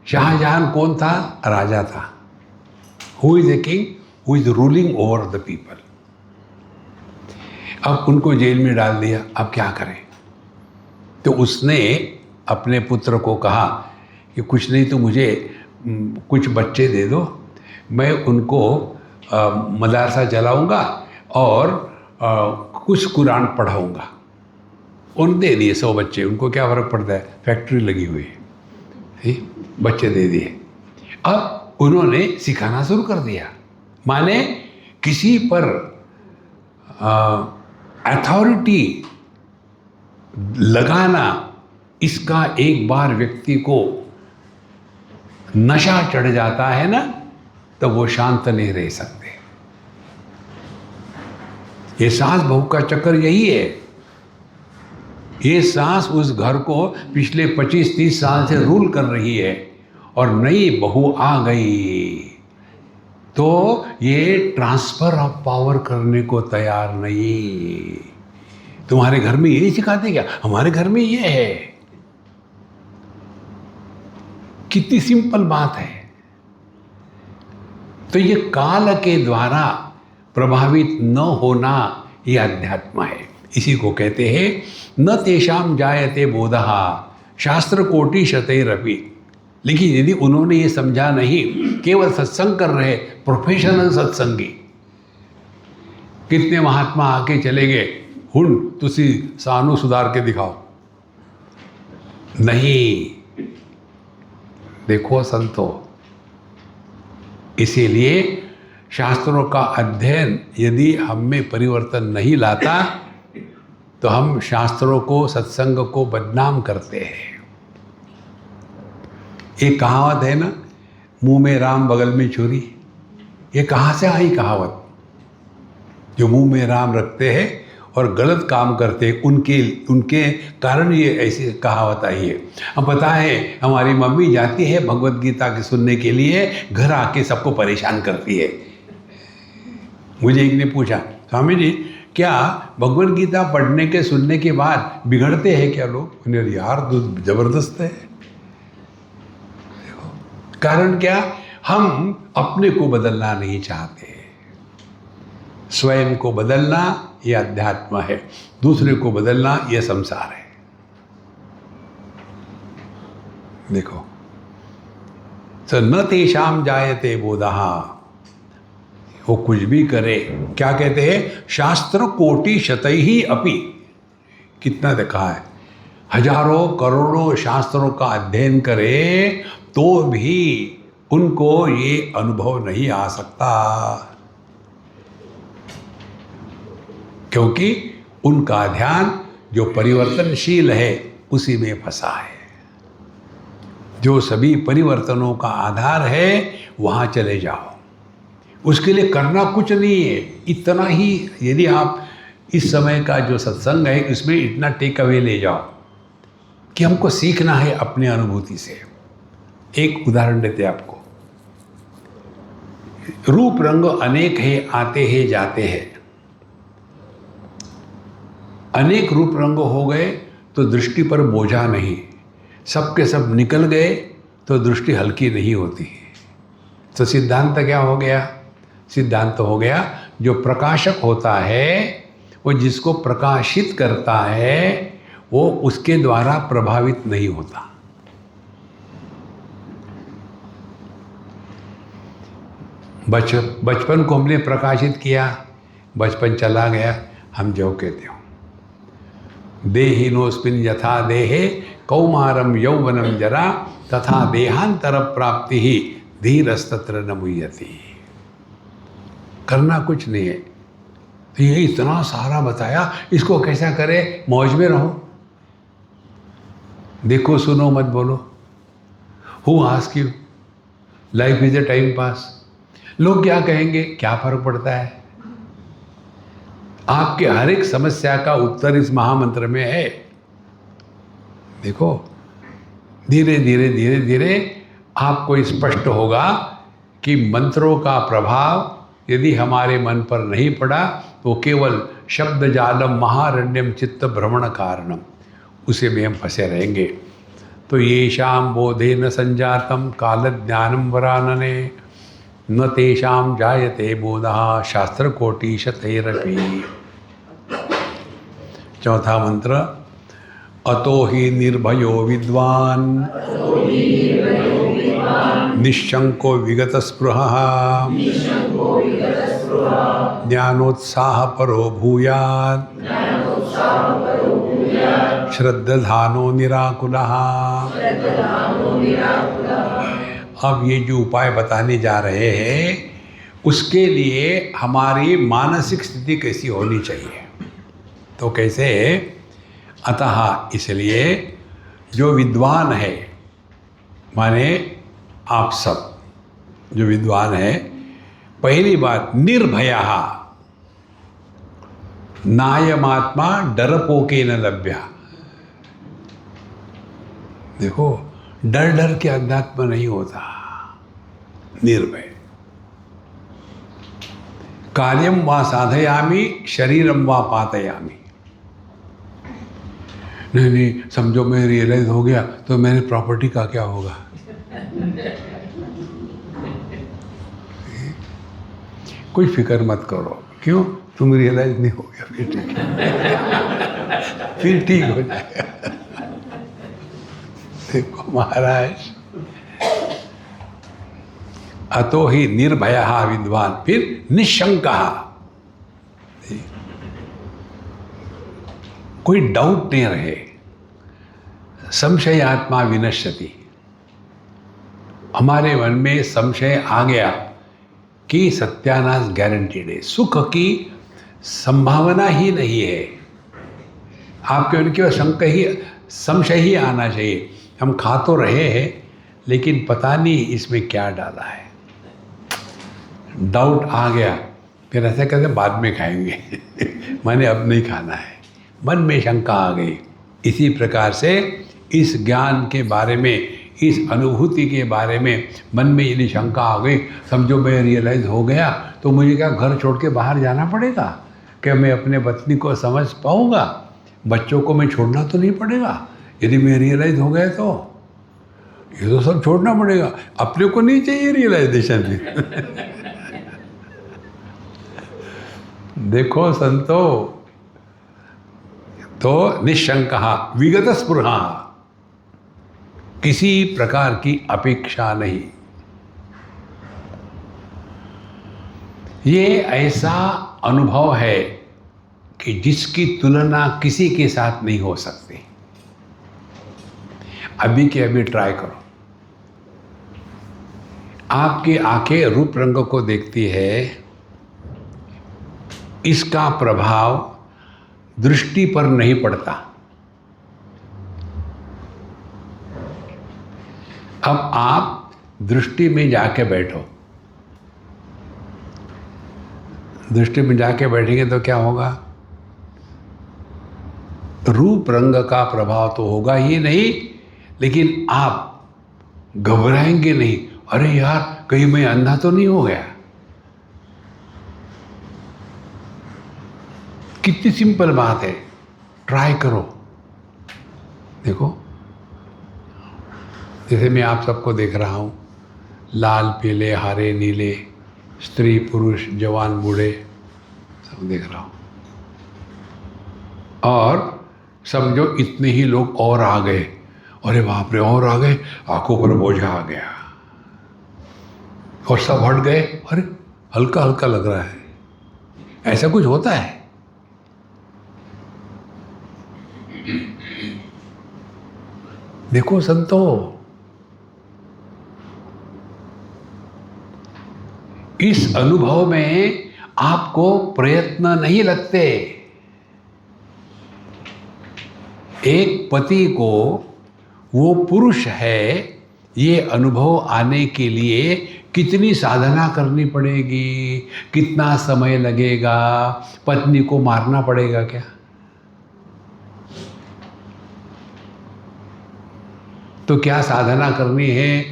शाहजहां कौन था? राजा था। Who is a king? Who is ruling over the people. अब उनको जेल में डाल दिया, अब क्या करें? तो उसने अपने पुत्र को कहा कि कुछ नहीं तो मुझे कुछ बच्चे दे दो, मैं उनको मदरसा चलाऊंगा और कुछ कुरान पढ़ाऊंगा। उन दे दिए 100 बच्चे, उनको क्या फ़र्क पड़ता है, फैक्ट्री लगी हुई है। बच्चे दे दिए। अब उन्होंने सिखाना शुरू कर दिया। माने किसी पर अथॉरिटी लगाना, इसका एक बार व्यक्ति को नशा चढ़ जाता है ना, तो वो शांत नहीं रह सकते। ये सास बहू का चक्कर यही है। ये सास उस घर को पिछले 25-30 साल से रूल कर रही है, और नई बहू आ गई तो ये ट्रांसफर ऑफ पावर करने को तैयार नहीं। तुम्हारे घर में यही सिखाते क्या? हमारे घर में ये है। कितनी सिंपल बात है। तो ये काल के द्वारा प्रभावित न होना ये अध्यात्म है। इसी को कहते हैं न तेषाम जायते बोधः शास्त्र कोटि शतैरपि। लेकिन यदि उन्होंने ये समझा नहीं, केवल सत्संग कर रहे, प्रोफेशनल सत्संगी, कितने महात्मा आके चले गए, हुन तुसी सानू सुधार के दिखाओ, नहीं, देखो संतो, इसीलिए शास्त्रों का अध्ययन यदि हम में परिवर्तन नहीं लाता तो हम शास्त्रों को, सत्संग को बदनाम करते हैं। एक कहावत है ना, मुंह में राम बगल में छुरी। ये कहाँ से आई कहावत? जो मुंह में राम रखते हैं और गलत काम करते हैं, उनके कारण ये ऐसी कहावत आई है। अब पता है, हमारी मम्मी जाती है भगवत गीता के सुनने के लिए, घर आके सबको परेशान करती है। मुझे एक ने पूछा, स्वामी जी क्या भगवत गीता पढ़ने के सुनने के बाद बिगड़ते हैं क्या लोग? उन्हें यार तो जबरदस्त है। देखो कारण क्या, हम अपने को बदलना नहीं चाहते। स्वयं को बदलना यह अध्यात्म है, दूसरे को बदलना यह संसार है। देखो, तो न तेषाम जायते बोधः, वो कुछ भी करे, क्या कहते हैं, शास्त्र कोटि शतैहि अपि। कितना देखा है, हजारों करोड़ों शास्त्रों का अध्ययन करे तो भी उनको ये अनुभव नहीं आ सकता, क्योंकि उनका ध्यान जो परिवर्तनशील है उसी में फंसा है। जो सभी परिवर्तनों का आधार है वहाँ चले जाओ। उसके लिए करना कुछ नहीं है, इतना ही यदि आप इस समय का जो सत्संग है इसमें इतना टेक अवे ले जाओ कि हमको सीखना है अपने अनुभूति से। एक उदाहरण देते आपको, रूप रंग अनेक है, आते हैं जाते हैं। अनेक रूप रंग हो गए तो दृष्टि पर बोझा नहीं, सबके सब निकल गए तो दृष्टि हल्की नहीं होती। तो सिद्धांत क्या हो गया? सिद्धांत हो गया, जो प्रकाशक होता है वो जिसको प्रकाशित करता है वो उसके द्वारा प्रभावित नहीं होता। बचपन को हमने प्रकाशित किया, बचपन चला गया, हम जो कहते हो देहिनोस्मिन् यथा देहे कौमारम यौवनम जरा तथा देहांतर प्राप्ति ही धीरस्तत्र न मुह्यति। करना कुछ नहीं है। तो ये इतना सारा बताया, इसको कैसा करे? मौज में रहो, देखो सुनो मत बोलो। Who ask you, life is a time pass. लोग क्या कहेंगे, क्या फर्क पड़ता है? आपके हर एक समस्या का उत्तर इस महामंत्र में है। देखो, धीरे धीरे धीरे धीरे आपको स्पष्ट होगा कि मंत्रों का प्रभाव यदि हमारे मन पर नहीं पड़ा तो केवल शब्द जालम महारण्यम चित्त भ्रमण कारणम, उसे में हम फंसे रहेंगे। तो ये शाम बोधे न संजातम काल ज्ञानम वरानने न तेषाम जायते बोधः शास्त्र कोटि शतैरपि। चौथा मंत्र, अतो ही निर्भयो विद्वान् निश्शंको विगत स्पृहः ज्ञानोत्साह परो भूयात् श्रद्धानो निराकुलः। अब ये जो उपाय बताने जा रहे हैं उसके लिए हमारी मानसिक स्थिति कैसी होनी चाहिए। तो कैसे? अतः इसलिए जो विद्वान है, माने आप सब जो विद्वान है, पहली बात निर्भयः, नायमात्मा डरपोके न लभ्या। देखो, डर डर के अध्यात्म नहीं होता, निर्भय। कार्यम वा साधयामि शरीरम वा पातयामि। नहीं, समझो मैं रियलाइज हो गया तो मेरी प्रॉपर्टी का क्या होगा? कोई फिक्र मत करो। क्यों? तुम रियलाइज नहीं हो गया, फिर ठीक है। फिर ठीक हो जाएगा। देखो महाराज, अतो ही निर्भयः विद्वान, फिर निशंकः, कोई डाउट नहीं रहे। संशय आत्मा विनश्यति, हमारे मन में संशय आ गया कि सत्यानाश गारंटीड है, सुख की संभावना ही नहीं है, आपके उनके संशय ही आना चाहिए। हम खा तो रहे हैं लेकिन पता नहीं इसमें क्या डाला है, डाउट आ गया, फिर ऐसे कहते बाद में खाएंगे मैंने अब नहीं खाना है, मन में शंका आ गई। इसी प्रकार से इस ज्ञान के बारे में, इस अनुभूति के बारे में मन में यदि शंका आ गई, समझो मैं रियलाइज़ हो गया तो मुझे क्या घर छोड़ के बाहर जाना पड़ेगा? क्या मैं अपने पत्नी को समझ पाऊँगा? बच्चों को मैं छोड़ना तो नहीं पड़ेगा? यदि मैं रियलाइज़ हो गया तो ये तो सब छोड़ना पड़ेगा। अपने को नहीं चाहिए रियलाइजेशन भी देखो संतो, तो निशंकः विगत स्पृहा, किसी प्रकार की अपेक्षा नहीं। ये ऐसा अनुभव है कि जिसकी तुलना किसी के साथ नहीं हो सकती। अभी के अभी ट्राई करो। आपकी आंखें रूप रंग को देखती है, इसका प्रभाव दृष्टि पर नहीं पड़ता। अब आप दृष्टि में जाके बैठो, दृष्टि में जाके बैठेंगे तो क्या होगा? रूप रंग का प्रभाव तो होगा ही नहीं, लेकिन आप घबराएंगे नहीं, अरे यार कहीं मैं अंधा तो नहीं हो गया। कितनी सिंपल बात है, ट्राई करो। देखो, जैसे मैं आप सबको देख रहा हूँ, लाल पीले हरे नीले, स्त्री पुरुष जवान बूढ़े सब देख रहा हूँ, और समझो इतने ही लोग और आ गए, अरे बाप रे और आ गए, आंखों पर बोझा आ गया, और सब हट गए, अरे हल्का हल्का लग रहा है। ऐसा कुछ होता है? देखो संतो, इस अनुभव में आपको प्रयत्न नहीं लगते। एक पति को वो पुरुष है, ये अनुभव आने के लिए कितनी साधना करनी पड़ेगी, कितना समय लगेगा, पत्नी को मारना पड़ेगा क्या? तो क्या साधना करनी है?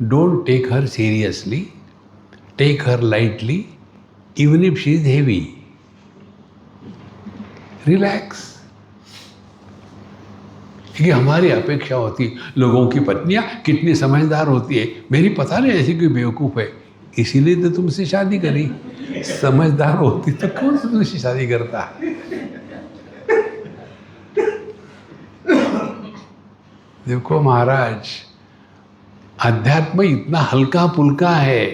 Don't take her seriously, take her lightly, even if she is heavy, relax. क्योंकि हमारी अपेक्षा होती, लोगों की पत्नियां कितनी समझदार होती है, मेरी पता नहीं ऐसी कोई बेवकूफ़ है, इसीलिए तो तुमसे शादी करी। समझदार होती तो कौन सा तुमसे शादी करता? देखो महाराज, अध्यात्म इतना हल्का पुल्का है,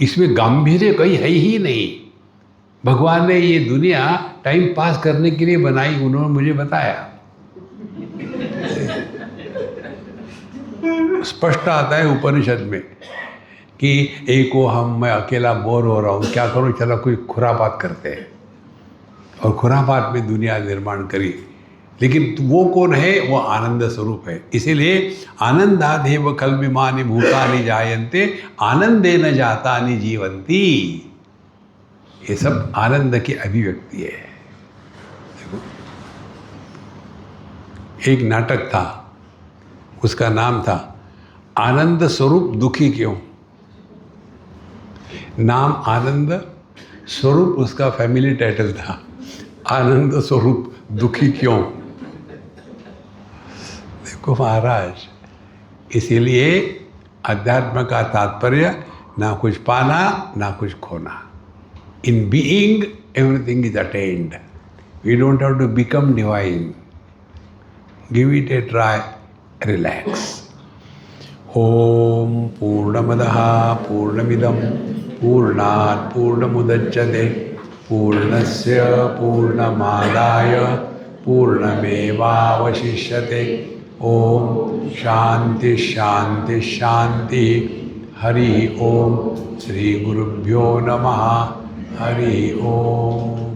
इसमें गांभीर्य कहीं है ही नहीं। भगवान ने ये दुनिया टाइम पास करने के लिए बनाई, उन्होंने मुझे बताया। स्पष्ट आता है उपनिषद में कि एक वो मैं अकेला बोर हो रहा हूँ, क्या करूँ, चलो कोई खुरापात करते हैं, और खुरापात में दुनिया निर्माण करी। लेकिन वो कौन है? वो आनंद स्वरूप है। इसीलिए आनंदादेव कल्पिमानि भूतानि जायन्ते आनंदेन जातानि जीवन्ति। ये सब आनंद की अभिव्यक्ति है। देखो, एक नाटक था, उसका नाम था आनंद स्वरूप दुखी क्यों। नाम आनंद स्वरूप उसका फैमिली टाइटल था, आनंद स्वरूप दुखी क्यों। देखो महाराज, इसीलिए अध्यात्म का तात्पर्य ना कुछ पाना ना कुछ खोना. In being, everything is attained. We don't have to become divine. Give it a try. Relax. Om Purnamadaha Purnamidam Purnat Purnamudachyate Purnasya Purnamadaya Purnamevavashishyate. Om Shanti Shanti Shanti. Hari Om. Shri Gurubhyo Namaha. Hari Om.